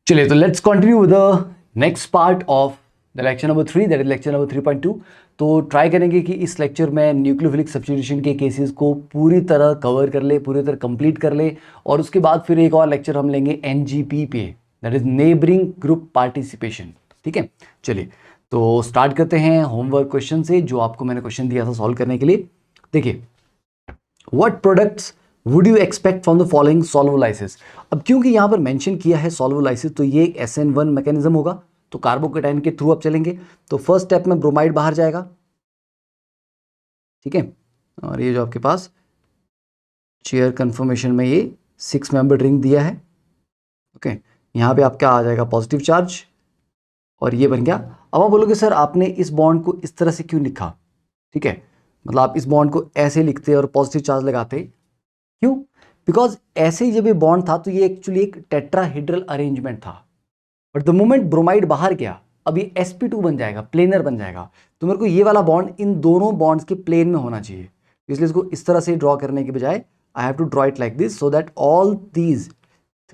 चलिए तो let's continue with the next part of the lecture number 3, that is lecture number 3.2। तो try करेंगे कि इस लेक्चर में न्यूक्लियोफिलिक सब्स्टिट्यूशन के केसेस को पूरी तरह कवर कर ले, पूरी तरह कंप्लीट कर ले, और उसके बाद फिर एक और लेक्चर हम लेंगे एनजीपी पे, that is neighbouring group participation. ठीक है, चलिए तो स्टार्ट करते हैं होमवर्क क्वेश्चन से, जो आपको मैंने क्वेश्चन दिया था सॉल्व करने के लिए। देखिए, what products would you expect from the following solvolysis. अब क्योंकि यहां पर मेंशन किया है सॉल्वोलाइसिस, तो ये एक SN1 मैकेनिज्म होगा, तो कार्बोकेटाइन के थ्रू आप चलेंगे। तो फर्स्ट स्टेप में ब्रोमाइड बाहर जाएगा, ठीक है, और ये जो आपके पास चेयर कन्फर्मेशन में ये 6 मेंबर रिंग दिया है, ओके, यहां पे आपका आ जाएगा पॉजिटिव चार्ज, और ये बन गया। अब आप बोलोगे सर आपने इस बॉन्ड को इस तरह से क्यों लिखा, ठीक है, मतलब आप इस बॉन्ड को ऐसे लिखते और पॉजिटिव चार्ज लगाते, क्यों? बिकॉज ऐसे ही जब ये बॉन्ड था तो ये एक्चुअली एक टेट्राहेड्रल अरेंजमेंट था, बट द मोमेंट ब्रोमाइड बाहर गया अब ये sp2 बन जाएगा, प्लेनर बन जाएगा। तो मेरे को ये वाला बॉन्ड इन दोनों बॉन्ड्स के प्लेन में होना चाहिए, इसलिए इसको इस तरह से ड्रॉ करने के बजाय I have to draw it like this, so that all these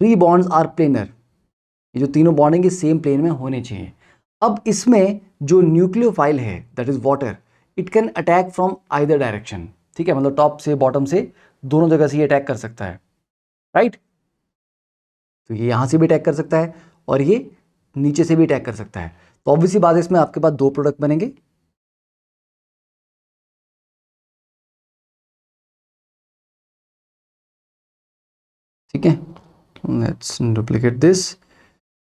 3 bonds are planar. ये जो तीनों बॉन्ड हैं सेम प्लेन में होने चाहिए। अब इसमें जो न्यूक्लियोफाइल है that is water, it can attack from either direction, ठीक है, मतलब टॉप से बॉटम से दोनों जगह से ये अटैक कर सकता है, राइट। तो ये यहां से भी अटैक कर सकता है और ये नीचे से भी अटैक कर सकता है। तो ऑब्वियसली बात है, इसमें आपके पास 2 प्रोडक्ट बनेंगे, ठीक है। Let's duplicate this.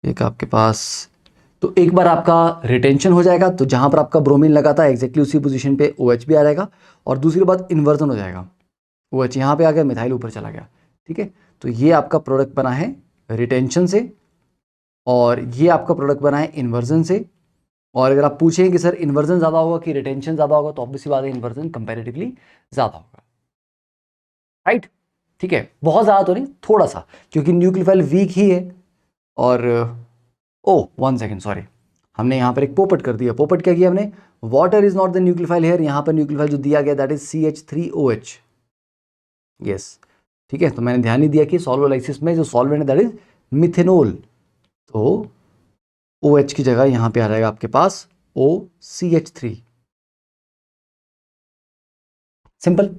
एक आपके पास, तो एक बार आपका रिटेंशन हो जाएगा, तो जहां पर आपका ब्रोमीन लगा था एग्जैक्टली उसी पोजीशन पे OH भी आ जाएगा, और दूसरी बात इन्वर्जन हो जाएगा, OH यहाँ पे आ गया, मिथाइल ऊपर चला गया, ठीक है। तो ये आपका प्रोडक्ट बना है रिटेंशन से, और ये आपका प्रोडक्ट बना है इन्वर्जन से। और अगर आप पूछें कि सर इन्वर्जन ज़्यादा होगा कि रिटेंशन ज़्यादा होगा, तो ऑब्वियसली बात है इन्वर्जन कंपैरेटिवली ज़्यादा होगा, राइट, ठीक है। बहुत ज़्यादा तो नहीं, थोड़ा सा, क्योंकि न्यूक्लियोफाइल वीक ही है। और ओ 1 सेकेंड, सॉरी, हमने यहाँ पर एक पोपट कर दिया। पोपट क्या किया हमने, water is not the nucleophile here, यहाँ पर न्यूक्लियोफाइल जो दिया गया दैट इज CH3OH, यस, ठीक है। तो मैंने ध्यान नहीं दिया कि सॉल्वोलाइसिस में जो सॉल्वेंट है दैट इज मिथेनॉल, तो OH की जगह यहां पे आ जाएगा आपके पास OCH3, simple.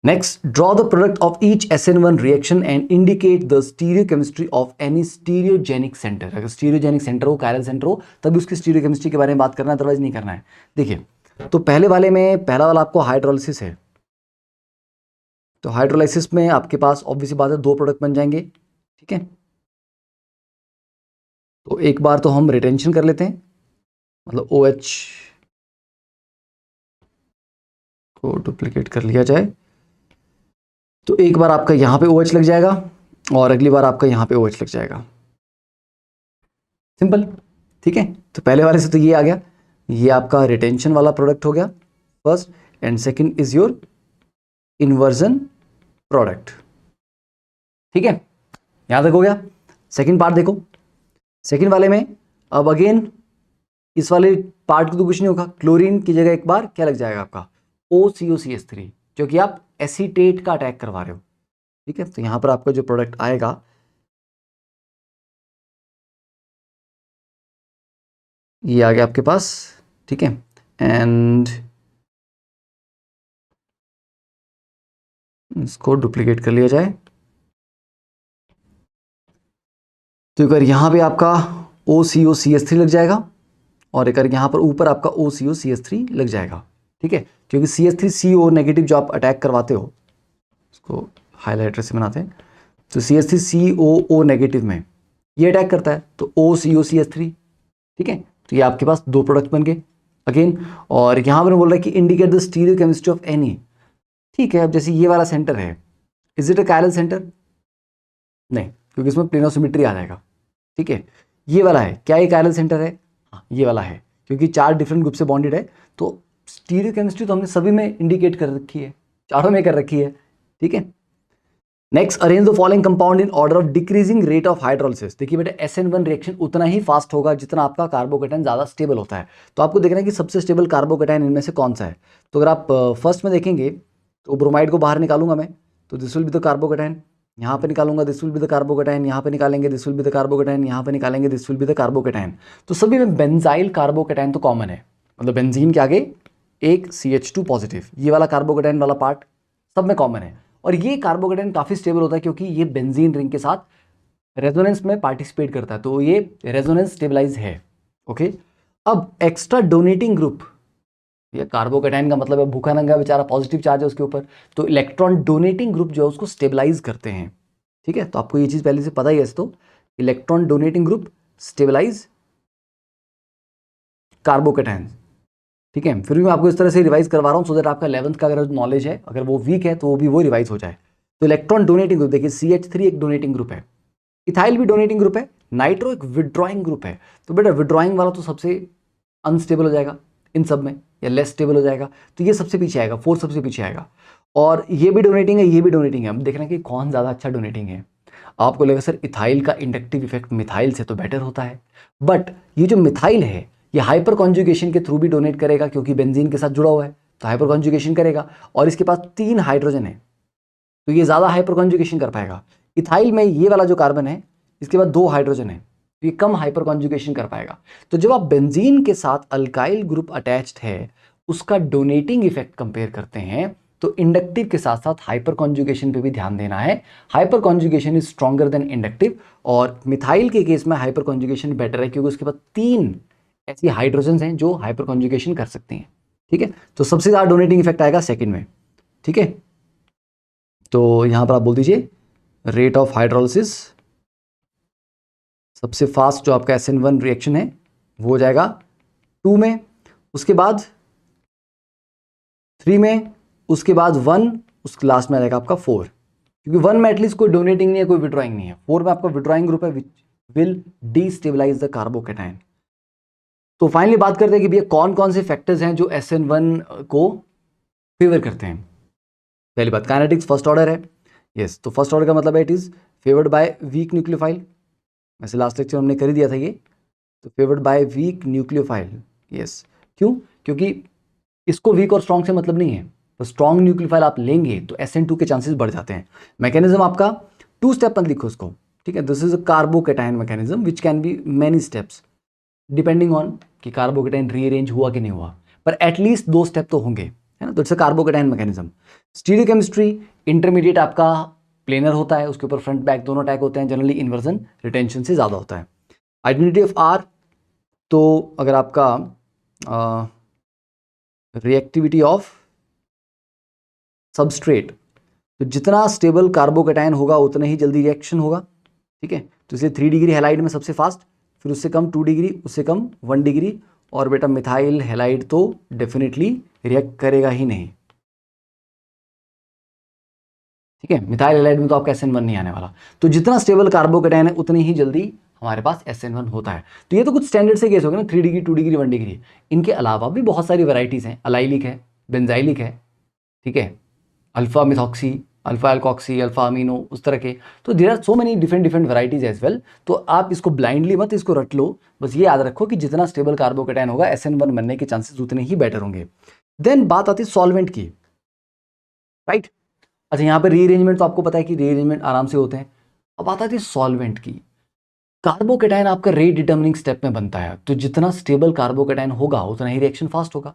Next, draw the product of each SN1 reaction and indicate the stereochemistry of any stereogenic centre. अगर स्टीरियोजेनिक सेंटर हो, कायरल सेंटर हो, तभी उसकी स्टीरियोकेमिस्ट्री के बारे में बात करना है, अदरवाइज नहीं करना है। देखिए, तो पहले वाले में पहला वाला आपको हाइड्रोलिसिस है, तो हाइड्रोलाइसिस में आपके पास ऑब्वियसली बात है 2 प्रोडक्ट बन जाएंगे, ठीक है। तो एक बार तो हम रिटेंशन कर लेते हैं, मतलब OH को डुप्लीकेट कर लिया जाए, तो एक बार आपका यहां पे OH लग जाएगा और अगली बार आपका यहां पे OH लग जाएगा, सिंपल, ठीक है। तो पहले वाले से तो ये आ गया, ये आपका रिटेंशन वाला प्रोडक्ट हो गया first, and second is your inversion product, ठीक है, यहां तक हो गया। सेकंड पार्ट देखो, सेकंड वाले में अब अगेन इस वाले पार्ट को तो कुछ नहीं होगा, क्लोरीन की जगह एक बार क्या लग जाएगा आपका OCOCH3, क्योंकि आप एसीटेट का अटैक करवा रहे हो, ठीक है। तो यहां पर आपका जो प्रोडक्ट आएगा ये आ गया आपके पास, ठीक है, एंड इसको डुप्लीकेट कर लिया जाए, तो अगर यहां पे आपका OCOCH3 लग जाएगा, और अगर यहां पर ऊपर आपका OCOCH3 लग जाएगा, ठीक है, क्योंकि CH3CO नेगेटिव जो आप अटैक करवाते हो, इसको हाईलाइटर से बनाते हैं, तो CH3COO नेगेटिव में ये अटैक करता है, तो OCOCH3, ठीक है। तो ये आपके पास 2 प्रोडक्ट बन गए अगेन। और यहां पर बोल रहा है कि indicate the stereochemistry of any, ठीक है। अब जैसे ये वाला सेंटर है, is it a chiral centre? नहीं, क्योंकि इसमें प्लेनोसिमेट्री आ जाएगा, ठीक है। ये वाला है, क्या ये कायरल सेंटर है? हाँ, ये वाला है, क्योंकि 4 डिफरेंट ग्रुप से बॉन्डेड है, तो स्टीरियोकेमिस्ट्री तो हमने सभी में इंडिकेट कर रखी है, चारों में कर रखी है, ठीक है। Next, arrange the following compound in order of decreasing rate of hydrolysis. देखिए बेटा, SN1 रिएक्शन उतना ही फास्ट होगा जितना आपका कार्बोकेटाइन ज्यादा स्टेबल होता है। तो आपको देखना है कि सबसे स्टेबल कार्बोकेटाइन इनमें से कौन सा है। तो अगर आप फर्स्ट में देखेंगे तो ब्रोमाइड को बाहर निकालूंगा मैं, तो this will be the carbocation, यहाँ पे निकालूंगा this will be the carbocation, यहाँ पे निकालेंगे this will be the carbocation, यहाँ पे निकालेंगे this will be the carbocation. तो सभी में बेंजाइल कार्बोकेटाइन तो कॉमन है, मतलब बेंजीन के आगे एक CH2 पॉजिटिव, ये वाला कार्बोकेटाइन वाला पार्ट सब में कॉमन है। और ये कार्बोकेटाइन काफी स्टेबल होता है क्योंकि ये बेंजीन रिंग के साथ रेजोनेंस में पार्टिसिपेट करता है, तो ये रेजोनेंस स्टेबलाइज है। ओके, अब एक्स्ट्रा डोनेटिंग ग्रुप, ये कार्बोकेटाइन का मतलब है भूखा नंगा बेचारा, पॉजिटिव चार्ज है उसके ऊपर, तो इलेक्ट्रॉन डोनेटिंग ग्रुप जो है उसको स्टेबलाइज करते हैं। ठीक है, तो आपको ये चीज पहले से पता ही है, तो electron donating group stabilize carbocation. ठीक है, फिर भी मैं आपको इस तरह से रिवाइज करवा रहा हूं सो दैट आपका 11th का अगर नॉलेज है अगर वो वीक है तो वो भी वो रिवाइज हो जाए। तो इलेक्ट्रॉन डोनेटिंग ग्रुप देखिए, CH3 एक डोनेटिंग ग्रुप है, इथाइल भी डोनेटिंग ग्रुप है, नाइट्रो एक विड्रॉइंग ग्रुप है। तो बेटा विड्रॉइंग वाला तो सबसे अनस्टेबल हो जाएगा इन सब में, या लेस स्टेबल हो जाएगा, तो ये सबसे पीछे आएगा, 4 सबसे पीछे आएगा। और ये भी डोनेटिंग है, ये भी डोनेटिंग है। अब देख रहे हैं कि कौन ज़्यादा अच्छा डोनेटिंग है। आपको लगेगा सर इथाइल का इंडक्टिव इफेक्ट मिथाइल से तो बेटर होता है, बट ये जो मिथाइल है ये हाइपर कॉन्जुगेशन के थ्रू भी डोनेट करेगा क्योंकि बेंजीन के साथ जुड़ा हुआ है, तो हाइपर कॉन्जुगेशन करेगा। और इसके पास 3 हाइड्रोजन है तो ये ज़्यादा हाइपर कॉन्जुगेशन कर पाएगा। इथाइल में ये वाला जो कार्बन है इसके बाद 2 हाइड्रोजन है, तो ये कम हाइपर कॉन्जुगेशन कर पाएगा। तो जब आप बेंजीन के साथ अल्काइल ग्रुप अटैच्ड है उसका डोनेटिंग इफेक्ट कंपेयर करते हैं तो इंडक्टिव के साथ साथ हाइपर कॉन्जुगेशन पे भी ध्यान देना है। Hyper conjugation is stronger than inductive, और मिथाइल के केस में हाइपर कॉन्जुगेशन बेटर है क्योंकि उसके पास 3 ऐसी हाइड्रोजन हैं जो हाइपर कॉन्जुगेशन कर सकती हैं। ठीक है, तो सबसे ज़्यादा डोनेटिंग इफेक्ट आएगा सेकेंड में। ठीक है, तो यहां पर आप बोल दीजिए रेट ऑफ हाइड्रोलिसिस, सबसे फास्ट जो आपका SN1 रिएक्शन है वो हो जाएगा 2 में, उसके बाद 3 में, उसके बाद 1, उसके लास्ट में आ जाएगा आपका 4, क्योंकि 1 में एटलीस्ट कोई डोनेटिंग नहीं है, कोई विड्रॉइंग नहीं है। 4 में आपका विड्रॉइंग ग्रुप है which will destabilise the carbocation. तो फाइनली बात करते हैं कि भैया कौन कौन से फैक्टर्स हैं जो SN1 को फेवर करते हैं। पहली बात काइनेटिक्स फर्स्ट ऑर्डर है, यस, तो फर्स्ट ऑर्डर का मतलब है it is favoured by weak nucleophile, वैसे लास्ट लेक्चर हमने कर ही दिया था ये, तो favoured by weak nucleophile, yes. क्यों? क्योंकि इसको वीक और स्ट्रॉन्ग से मतलब नहीं है, तो स्ट्रॉन्ग न्यूक्लियोफाइल आप लेंगे तो SN2 के चांसेस बढ़ जाते हैं। मैकेनिज्म आपका 2 स्टेप मत लिखो उसको, ठीक है, this is a carbocation mechanism which can be many steps depending on कि कार्बोकेटाइन रीअरेंज हुआ कि नहीं हुआ, पर एटलीस्ट 2 स्टेप तो होंगे, है ना। तो it's a carbocation mechanism. Stereochemistry intermediate आपका प्लेनर होता है, उसके ऊपर फ्रंट बैक दोनों टैग होते हैं, जनरली इन्वर्जन रिटेंशन से ज़्यादा होता है। आइडेंटिटी ऑफ R, तो अगर आपका रिएक्टिविटी ऑफ सबस्ट्रेट, तो जितना स्टेबल कार्बोकेटाइन होगा उतना ही जल्दी रिएक्शन होगा, ठीक है। तो इसलिए 3 डिग्री हैलाइड में सबसे फास्ट, फिर उससे कम 2 डिग्री, उससे कम 1 डिग्री, और बेटा मिथाइल हैलाइड तो डेफिनेटली रिएक्ट करेगा ही नहीं, ठीक है। मिथाइल हैलाइड में तो आपका SN1 नहीं आने वाला। तो जितना स्टेबल कार्बोकेटाइन है उतनी ही जल्दी हमारे पास SN1 होता है। तो ये तो कुछ स्टैंडर्ड से केस हो गए ना, 3 डिग्री 2 डिग्री 1 डिग्री। इनके अलावा भी बहुत सारी वैरायटीज हैं, अलाइलिक है, बेंजाइलिक है, ठीक है, alpha methoxy, alpha alkoxy, alpha amino, उस तरह के। तो there are so many different different varieties as well. तो आप इसको ब्लाइंडली मत इसको रट लो, बस ये याद रखो कि जितना स्टेबल कार्बोकेटाइन होगा SN1 बनने के चांसेस उतने ही बेटर होंगे। देन बात आती है सॉल्वेंट की, राइट। अच्छा, यहाँ पे रीअरेंजमेंट तो आपको पता है कि रीअरेंजमेंट आराम से होते हैं। अब बात आती है सॉल्वेंट की। कार्बोकेटाइन आपका रेट डिटर्मिनिंग स्टेप में बनता है, तो जितना स्टेबल कार्बोकेटाइन होगा उतना ही रिएक्शन फास्ट होगा।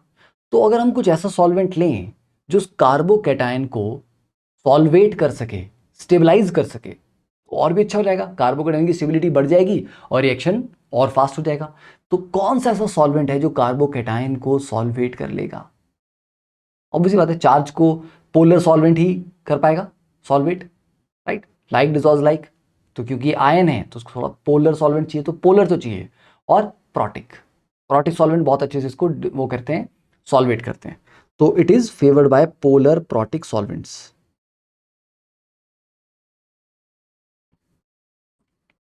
तो अगर हम कुछ ऐसा सॉल्वेंट लें जो उस कार्बोकेटाइन को सॉल्वेट कर सके, स्टेबलाइज कर सके, तो और भी अच्छा हो जाएगा, कार्बोकेटाइन की स्टेबिलिटी बढ़ जाएगी और रिएक्शन और फास्ट हो जाएगा। तो कौन सा ऐसा सॉल्वेंट है जो कार्बोकेटाइन को सॉल्वेट कर लेगा? ऑब्वियसली बात है, चार्ज को पोलर सॉल्वेंट ही कर पाएगा solvate, right, like dissolve like. तो क्योंकि आयन है तो उसको थोड़ा पोलर सॉल्वेंट चाहिए, तो पोलर तो चाहिए। और प्रोटिक, प्रोटिक सॉल्वेंट बहुत अच्छे से इसको वो करते हैं, सॉल्वेट करते हैं। तो it is favoured by polar protic solvents,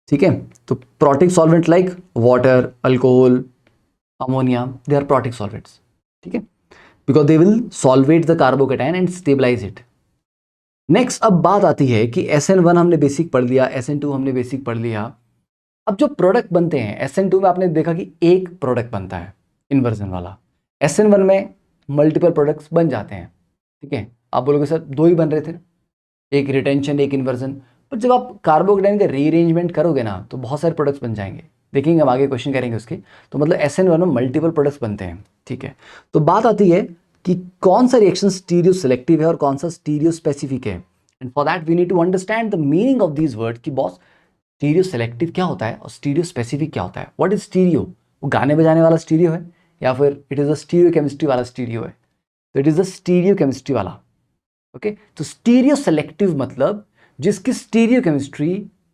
ठीक है। तो protic solvent like water, alcohol, ammonia, they are protic solvents, ठीक है, because they will solvate the carbocation and stabilize it. Next अब बात आती है कि SN1 हमने बेसिक पढ़ लिया, SN2 हमने बेसिक पढ़ लिया। अब जो प्रोडक्ट बनते हैं SN2 में आपने देखा कि एक प्रोडक्ट बनता है इन्वर्जन वाला, SN1 में मल्टीपल प्रोडक्ट्स बन जाते हैं, ठीक है। आप बोलोगे सर 2 ही बन रहे थे, एक रिटेंशन एक इन्वर्जन, पर जब आप कार्बोकेटाइन का रीअरेंजमेंट करोगे ना तो बहुत सारे प्रोडक्ट्स बन जाएंगे, देखेंगे हम आगे क्वेश्चन करेंगे उसके। तो मतलब SN1 में मल्टीपल प्रोडक्ट्स बनते हैं, ठीक है। तो बात आती है कि कौन सा रिएक्शन स्टीरियो सिलेक्टिव है और कौन सा स्टीरियो स्पेसिफिक है। And for that we need to understand the meaning of these word कि बॉस स्टीरियो सिलेक्टिव क्या होता है और स्टीरियो स्पेसिफिक क्या होता है। What is stereo? वो गाने बजाने वाला स्टीरियो है या फिर it is a stereo chemistry वाला स्टीरियो है? तो it is a stereo chemistry वाला। ओके तो स्टीरियो सेलेक्टिव मतलब जिसकी स्टीरियो केमिस्ट्री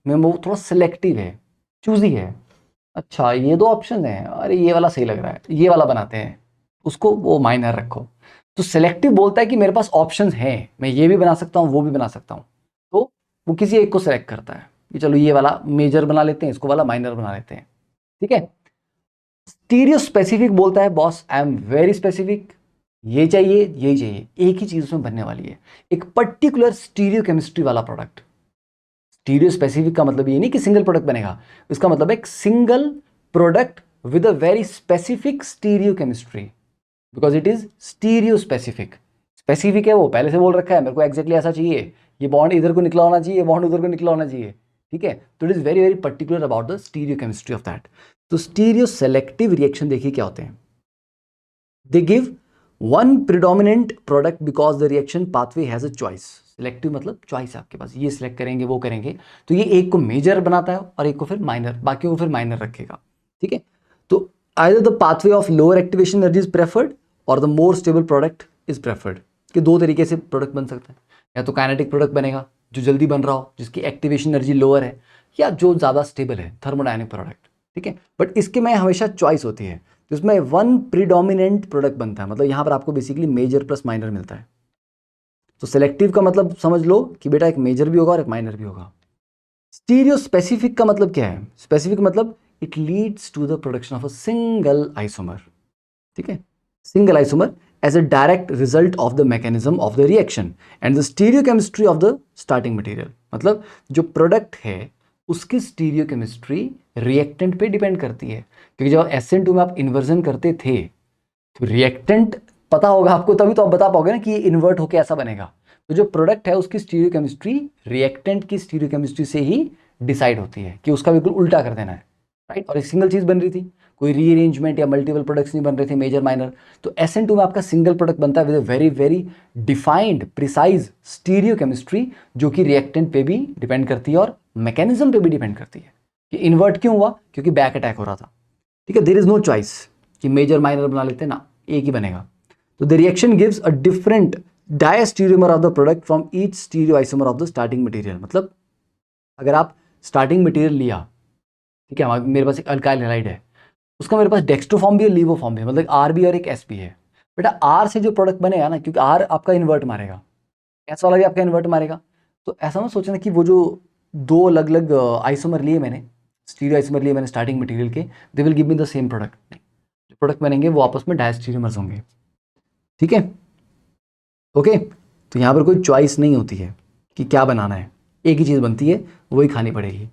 में वो थोड़ा सेलेक्टिव है, चूजी है। अच्छा ये दो ऑप्शन है, अरे ये वाला सही लग रहा है, ये वाला बनाते हैं, उसको वो माइनर रखो। तो सेलेक्टिव बोलता है कि मेरे पास ऑप्शंस हैं, मैं ये भी बना सकता हूँ वो भी बना सकता हूँ, तो वो किसी एक को सेलेक्ट करता है कि चलो ये वाला मेजर बना लेते हैं, इसको वाला माइनर बना लेते हैं, ठीक है। स्टीरियो स्पेसिफिक बोलता है boss I am very specific, ये चाहिए यही चाहिए, एक ही चीज उसमें बनने वाली है, एक पर्टिकुलर स्टीरियो केमिस्ट्री वाला प्रोडक्ट। स्टीरियो स्पेसिफिक का मतलब ये नहीं कि सिंगल प्रोडक्ट बनेगा, इसका मतलब एक single product with a very specific stereo chemistry, because it is stereo specific. Specific है वो पहले से बोल रखा है मेरे को एग्जैक्टली ऐसा चाहिए, ये बॉन्ड इधर को निकला होना चाहिए, बॉन्ड उधर को निकला होना चाहिए, ठीक है। तो it is very very particular about the stereo chemistry of that. तो स्टीरियो सेलेक्टिव रिएक्शन देखिए क्या होते हैं। They give one predominant product because the reaction pathway has a choice. Selective मतलब चॉइस है आपके पास, ये सिलेक्ट करेंगे वो करेंगे, तो ये एक को मेजर बनाता है और एक को फिर माइनर, बाकियों को फिर माइनर रखेगा, ठीक है। तो either the pathway of lower activation energy is preferred और the more stable product is preferred. कि दो तरीके से प्रोडक्ट बन सकता है, या तो काइनेटिक प्रोडक्ट बनेगा जो जल्दी बन रहा हो जिसकी एक्टिवेशन एनर्जी लोअर है, या जो ज़्यादा स्टेबल है थर्मोडायनेमिक प्रोडक्ट, ठीक है। बट इसके में हमेशा चॉइस होती है, तो इसमें वन प्रीडोमिनेंट प्रोडक्ट बनता है, मतलब यहाँ पर आपको बेसिकली मेजर प्लस माइनर मिलता है। तो सेलेक्टिव का मतलब समझ लो कि बेटा एक मेजर भी होगा और एक माइनर भी होगा। स्टीरियो स्पेसिफिक का मतलब क्या है? स्पेसिफिक मतलब it leads to the production of a single isomer, ठीक है, single isomer as a direct result of the mechanism of the reaction and the stereochemistry of the starting material। मतलब जो product है उसकी स्टीरियोकेमिस्ट्री रिएक्टेंट पे depend करती है, क्योंकि जब SN2 में आप इन्वर्जन करते थे तो रिएक्टेंट पता होगा आपको, तभी तो आप बता पाओगे ना कि ये इन्वर्ट होकर ऐसा बनेगा। तो जो प्रोडक्ट है उसकी स्टीरियोकेमिस्ट्री रिएक्टेंट की स्टीरियोकेमिस्ट्री से ही डिसाइड होती है कि उसका बिल्कुल उल्टा कर देना है, राइट। और एक सिंगल चीज बन रही थी, कोई रीअरेंजमेंट या मल्टीपल प्रोडक्ट्स नहीं बन रहे थे मेजर माइनर। तो SN2 में आपका सिंगल प्रोडक्ट बनता है with a very very defined precise stereo chemistry, जो कि रिएक्टेंट पे भी डिपेंड करती है और मैकेनिज्म पे भी डिपेंड करती है। कि इन्वर्ट क्यों हुआ? क्योंकि बैक अटैक हो रहा था, ठीक है। देयर इज नो चॉइस कि मेजर माइनर बना लेते ना, एक ही बनेगा। तो the reaction gives a different diastereomer of the product from each stereo isomer of the starting material. मतलब अगर आप स्टार्टिंग मटेरियल लिया, ठीक है, मेरे पास एक अल्काइल हैलाइड है, उसका मेरे पास डेक्स्ट्रो फॉर्म भी है, लीवो फॉर्म भी है, मतलब आर भी और एक एस भी है। बेटा आर से जो प्रोडक्ट बनेगा ना, क्योंकि आर आपका इन्वर्ट मारेगा, एस वाला भी आपका इन्वर्ट मारेगा, तो ऐसा मत सोचना कि वो जो दो अलग अलग आइसोमर लिए मैंने, स्टीरियो आइसोमर लिए मैंने स्टार्टिंग मटेरियल के, they will give me the same product. जो प्रोडक्ट बनेंगे वो आपस में डायस्टीरियोमर्स होंगे, ठीक है। ओके तो यहाँ पर कोई चॉइस नहीं होती है कि क्या बनाना है, एक ही चीज़ बनती है, वही खानी पड़ेगी।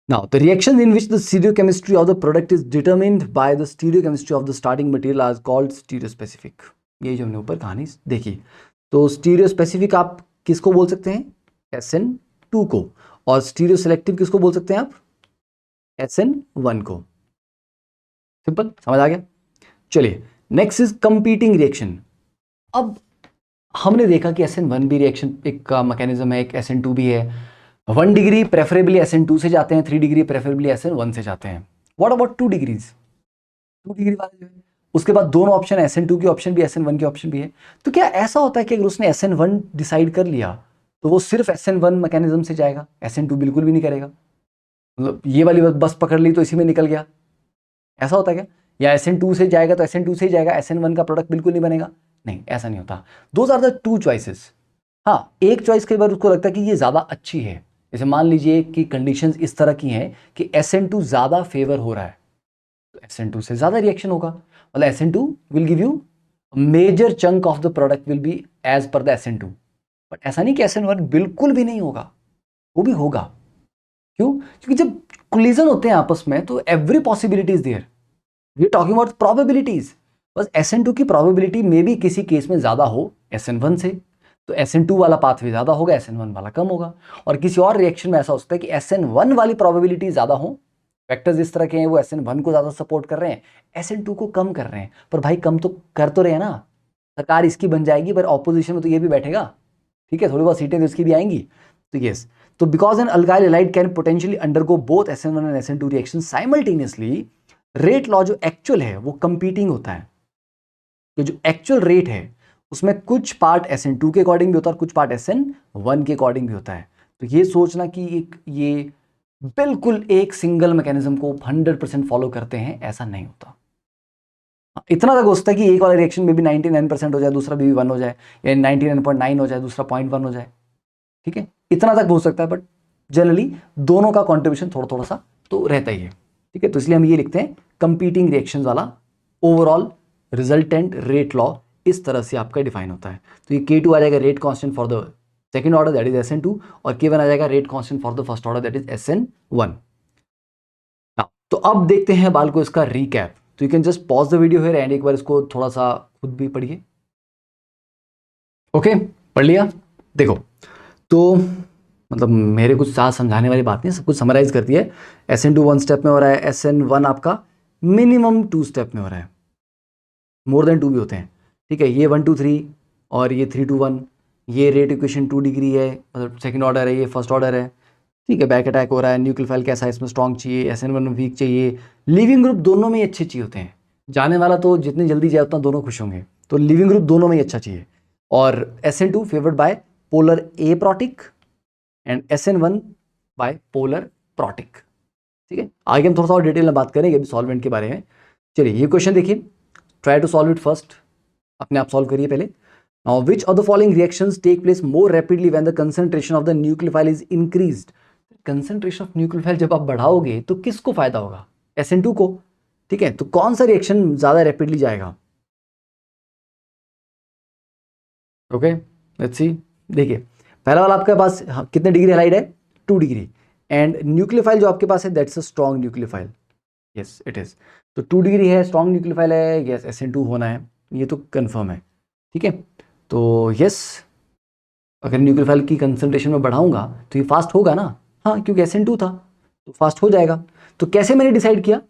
Now, the reaction in which the stereochemistry of the product is determined by the stereochemistry of the starting material are called stereospecific। ये जो हमने ऊपर कहानी देखी, तो stereospecific आप किसको बोल सकते हैं? SN2 को। और stereoselective किसको बोल सकते हैं आप? SN1 को। सिंपल, समझ आ गया? चलिए नेक्स्ट इज कंपीटिंग रिएक्शन। अब हमने देखा कि SN1 भी रिएक्शन एक का मैकेनिज्म है, एक SN2 भी है। 1 डिग्री प्रेफरेबली SN2 से जाते हैं, 3 डिग्री प्रेफरेबली SN1 से जाते हैं। What about 2 degrees? 2 डिग्री वाले जो है उसके बाद दोनों ऑप्शन SN2 की ऑप्शन भी SN1 की ऑप्शन भी है। तो क्या ऐसा होता है कि अगर उसने SN1 डिसाइड कर लिया तो वो सिर्फ SN1 मैकेनिज्म से जाएगा, SN2 बिल्कुल भी नहीं करेगा? मतलब ये वाली बस पकड़ ली तो इसी में निकल गया, ऐसा होता है क्या? या SN2 से जाएगा तो SN2 से ही जाएगा, SN1 का प्रोडक्ट बिल्कुल नहीं बनेगा? नहीं, ऐसा नहीं होता। Those are the 2 choices. हाँ, एक चॉइस कई बार उसको लगता है कि ये ज़्यादा अच्छी है, जैसे मान लीजिए कि कंडीशंस इस तरह की हैं कि SN2 ज़्यादा फेवर हो रहा है, तो SN2 से ज़्यादा रिएक्शन होगा, मतलब SN2 will give you major chunk of the product will be as per the SN2। But ऐसा नहीं कि SN1 बिल्कुल भी नहीं होगा, वो भी होगा। क्यों? क्योंकि जब कोलिजन होते हैं आपस में तो every possibility is there, we are talking about probabilities. बस SN2 की प्रोबेबिलिटी मे भी किसी केस में ज़्यादा हो SN1 से, तो SN2 वाला पाथवे ज़्यादा होगा, SN1 वाला कम होगा। और किसी और रिएक्शन में ऐसा हो सकता है कि SN1 वाली प्रोबेबिलिटी ज़्यादा हो, वेक्टर्स इस तरह के हैं वो SN1 को ज़्यादा सपोर्ट कर रहे हैं, SN2 को कम कर रहे हैं। पर भाई कम तो कर तो रहे हैं ना, सरकार इसकी बन जाएगी पर ऑपोजिशन में तो ये भी बैठेगा, ठीक है, थोड़ी बहुत सीटें तो इसकी भी आएंगी। तो यस, तो because an alkyl halide can potentially undergo both SN1 and SN2 reaction simultaneously, rate law जो एक्चुअल है वो कंपीटिंग होता है। तो जो एक्चुअल रेट है उसमें कुछ पार्ट SN2 के अकॉर्डिंग भी होता है और कुछ पार्ट SN1 के अकॉर्डिंग भी होता है। तो ये सोचना कि ये बिल्कुल एक सिंगल मैकेनिज्म को 100% फॉलो करते हैं, ऐसा नहीं होता। इतना तक हो सकता है कि एक वाला रिएक्शन में भी 99% हो जाए, दूसरा भी 1 हो जाए, या 99.9 हो जाए, दूसरा 0.1 हो जाए, ठीक है, इतना तक हो सकता है। बट जनरली दोनों का कॉन्ट्रीब्यूशन थोड़ा थोड़ा सा तो रहता ही है, ठीक है। तो इसलिए हम ये लिखते हैं कंपीटिंग रिएक्शंस वाला ओवरऑल रिजल्टेंट रेट लॉ इस तरह से आपका डिफाइन होता है। तो ये K2 आ जाएगा rate constant for the second order that is SN2, और K1 आ जाएगा rate constant for the first order that is SN1। तो अब देखते हैं बाल को इसका रीकैप। तो you can just pause the video here and एक बार इसको थोड़ा सा खुद भी पढ़िए। ओके, पढ़ लिया? देखो, तो मतलब मेरे कुछ साथ समझाने वाली बात नहीं, सब कुछ समराइज कर दिया है। SN2 1 स्टेप में हो रहा है, SN1 आपका मिनिमम 2 स्टेप में हो रहा है, मोर देन 2 भी होते हैं, ठीक है। ये 1 2 3 और ये 3 2 1, ये रेट इक्वेशन 2 डिग्री है, मतलब सेकंड ऑर्डर है, ये फर्स्ट ऑर्डर है, ठीक है। बैक अटैक हो रहा है, न्यूक्लियोफाइल कैसा है, इसमें स्ट्रॉन्ग चाहिए, SN1 वीक चाहिए, लिविंग ग्रुप दोनों में ही अच्छे चाहिए होते हैं। जाने वाला तो जितनी जल्दी जाए उतना दोनों खुश होंगे, तो लिविंग ग्रुप दोनों में ही अच्छा चाहिए। और SN2 favoured by polar aprotic and SN1 by polar protic, ठीक है। आगे हम थोड़ा सा और डिटेल में बात करेंगे अभी सॉल्वेंट के बारे में। चलिए ये क्वेश्चन देखिए, try to solve it first, अपने आप सॉल्व करिए पहले। Now, which of the following reactions take place more rapidly when the concentration of the nucleophile is increased? Concentration of nucleophile जब आप बढ़ाओगे तो किसको फायदा होगा? SN2 को, ठीक है। तो कौन सा रिएक्शन ज्यादा रैपिडली जाएगा? Okay, let's see. देखिए, पहला वाला आपके पास कितने डिग्री हैलाइड है? 2 डिग्री। एंड न्यूक्लियोफाइल जो आपके पास है that's a strong nucleophile, yes it is. तो 2 डिग्री है, स्ट्रॉन्ग न्यूक्लियोफाइल है, यस SN2 होना है, ये तो कंफर्म है, ठीक है। तो यस, अगर न्यूक्लियोफाइल की कंसंट्रेशन में बढ़ाऊंगा तो ये फास्ट होगा ना, हाँ, क्योंकि SN2 था तो फास्ट हो जाएगा। तो कैसे मैंने डिसाइड किया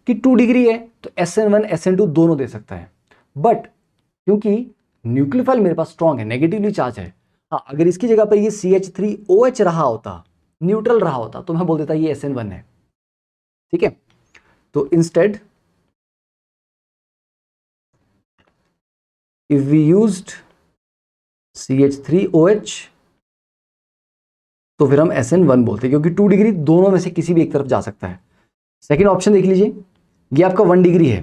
कि 2 डिग्री है तो SN1 SN2 दोनों दे सकता है, बट क्योंकि न्यूक्लियोफाइल मेरे पास स्ट्रॉन्ग है, नेगेटिवली चार्ज है, हाँ, अगर इसकी जगह पर ये CH3OH रहा होता, न्यूट्रल रहा होता, तो मैं बोल देता ये SN1 है, ठीक है। तो instead if we used CH3OH तो फिर हम SN1 बोलते हैं, क्योंकि 2 डिग्री दोनों में से किसी भी एक तरफ जा सकता है। सेकेंड ऑप्शन देख लीजिए, ये आपका 1 डिग्री है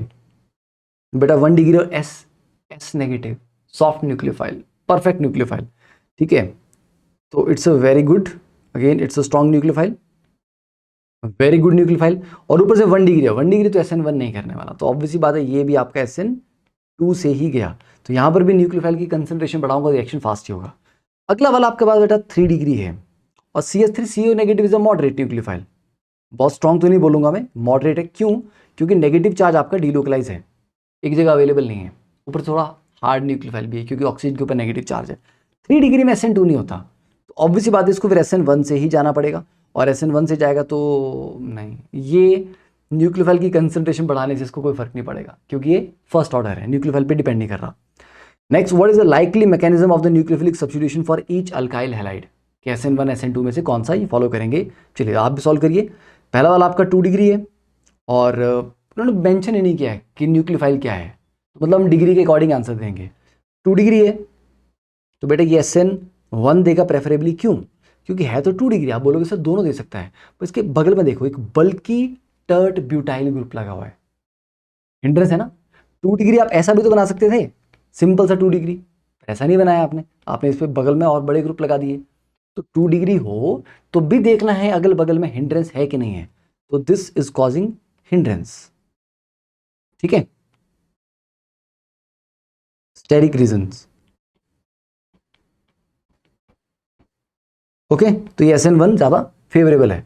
बेटा, 1 डिग्री और S negative, soft nucleophile, perfect nucleophile, ठीक है। तो it's a very good, again it's a strong nucleophile, very good nucleophile. और ऊपर से 1 डिग्री है, 1 डिग्री तो SN1 नहीं करने वाला, तो ऑब्वियसली बात है ये भी आपका SN2 से ही गया। तो यहां पर भी न्यूक्लियोफाइल की कंसंट्रेशन बढ़ाऊंगा, रिएक्शन फास्ट ही होगा। अगला वाला आपके पास बेटा 3 डिग्री है और CH3CO negative is a moderate nucleophile, बहुत स्ट्रॉन्ग तो नहीं बोलूंगा मैं, मॉडरेट है। क्यों? क्योंकि नेगेटिव चार्ज आपका डिलोकलाइज है, एक जगह अवेलेबल नहीं है, ऊपर थोड़ा हार्ड न्यूक्लियोफाइल भी है क्योंकि ऑक्सीजन के ऊपर नेगेटिव चार्ज है। 3 डिग्री में SN2 नहीं होता, तो ऑब्वियसली बात है इसको फिर SN1 से ही जाना पड़ेगा, और SN1 से जाएगा तो नहीं, ये न्यूक्लियोफाइल की कंसंट्रेशन बढ़ाने से इसको कोई फर्क नहीं पड़ेगा, क्योंकि ये फर्स्ट ऑर्डर है, न्यूक्लियोफाइल पे डिपेंड नहीं कर रहा। Next, what is the likely mechanism of the nucleophilic substitution for each alkyl halide? कि SN1 SN2 में से कौन सा ये फॉलो करेंगे? चलिए आप भी सॉल्व करिए। पहला वाला आपका 2 डिग्री है और उन्होंने मेंशन ही नहीं किया है कि न्यूक्लियोफाइल क्या है, तो मतलब हम डिग्री के अकॉर्डिंग आंसर देंगे। 2 डिग्री है तो बेटा ये SN1 देगा प्रेफरेबली, क्यों? क्योंकि है तो 2 डिग्री, आप बोलोगे सर दोनों दे सकता है, तो इसके बगल में देखो एक बल्कि टर्ट ब्यूटाइल ग्रुप लगा हुआ है, हिंड्रेंस है ना। 2 डिग्री आप ऐसा भी तो बना सकते थे, सिंपल सा 2 डिग्री, ऐसा नहीं बनाया आपने इस पे बगल में और बड़े ग्रुप लगा दिए। तो 2 डिग्री हो तो भी देखना है अगल बगल में हिंड्रेंस है कि नहीं है, तो दिस इज कॉजिंग हिंड्रेंस, ठीक है, स्टेरिक रीजंस। ओके, तो ये SN1 ज्यादा फेवरेबल है।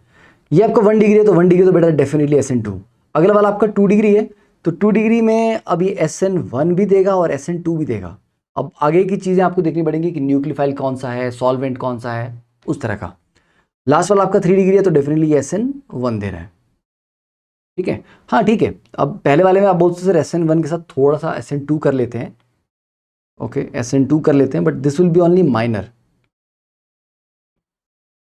ये आपका 1 डिग्री है तो 1 डिग्री तो बेटा डेफिनेटली SN2। अगला वाला आपका 2 डिग्री है तो 2 डिग्री में अब ये SN1 भी देगा और SN2 भी देगा, अब आगे की चीज़ें आपको देखनी पड़ेंगी कि न्यूक्लियोफाइल कौन सा है, सॉल्वेंट कौन सा है, उस तरह का। लास्ट वाला आपका 3 डिग्री है तो डेफिनेटली SN1 दे रहा है, ठीक है। हाँ ठीक है, अब पहले वाले में आप बोलते सर SN1 के साथ थोड़ा सा SN2 कर लेते हैं, ओके SN2 कर लेते हैं, but this will B only minor,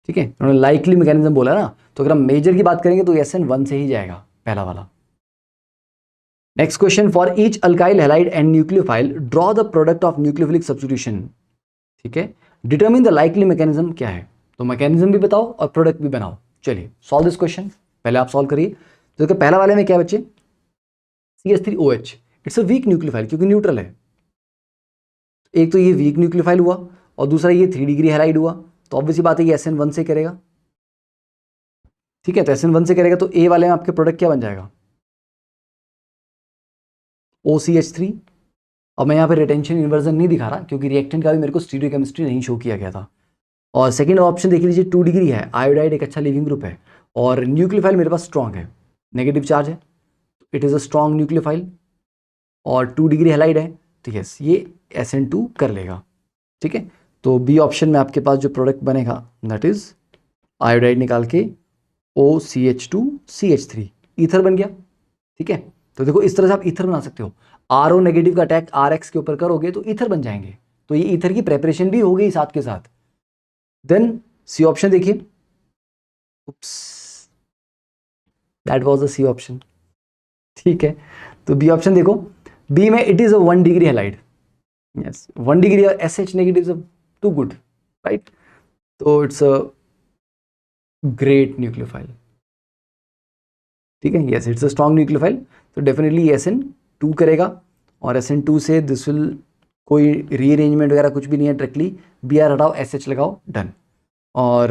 ठीक है। उन्होंने लाइकली मैकेनिज्म बोला ना, तो अगर हम मेजर की बात करेंगे तो SN1 से ही जाएगा पहला वाला। Next question, for each alkyl halide and nucleophile draw the product of nucleophilic substitution, ठीक है। डिटरमिन द लाइकली मैकेनिज्म क्या है, तो मैकेनिज्म भी बताओ और प्रोडक्ट भी बनाओ। चलिए सॉल्व दिस क्वेश्चन, पहले आप सॉल्व करिए। तो देखो पहला वाले में क्या बच्चे, CH3OH, it's a weak nucleophile क्योंकि न्यूट्रल है। एक तो ये वीक न्यूक्लियोफाइल हुआ और दूसरा ये 3 डिग्री हैलाइड हुआ, तो ऑब्वियसली बात है ये SN1 से करेगा, ठीक है। तो SN1 से करेगा तो ए वाले में आपके प्रोडक्ट क्या बन जाएगा, OCH3। अब मैं यहाँ पे रिटेंशन इन्वर्जन नहीं दिखा रहा क्योंकि रिएक्टेंट का भी मेरे को स्टीरियोकेमिस्ट्री नहीं शो किया गया था। और सेकंड ऑप्शन देख लीजिए, 2 डिग्री है, आयोडाइड एक अच्छा लिविंग ग्रुप है और न्यूक्लियोफाइल मेरे पास स्ट्रॉन्ग है, नेगेटिव चार्ज है, it is a strong nucleophile और 2 डिग्री हैलाइड है, तो यस ये SN2 कर लेगा, ठीक है। तो बी ऑप्शन में आपके पास जो प्रोडक्ट बनेगा दैट इज आयोडाइड निकाल के OCH2CH3, ईथर बन गया, ठीक है। तो देखो इस तरह से आप ईथर बना सकते हो, RO नेगेटिव का अटैक RX के ऊपर करोगे तो ईथर बन जाएंगे, तो ये ईथर की प्रेपरेशन भी हो गई साथ के साथ। देन सी ऑप्शन देखिए, that was the C option, ठीक है। तो बी ऑप्शन देखो, बी में it is a 1 degree halide, yes 1 degree SH negative is too good, right. तो इट्स अ ग्रेट न्यूक्लियोफाइल, ठीक है, yes it's a strong nucleophile, तो डेफिनेटली SN2 करेगा और SN2 से दिस विल, कोई रीअरेंजमेंट वगैरह कुछ भी नहीं है, डायरेक्टली BR हटाओ SH लगाओ, डन। और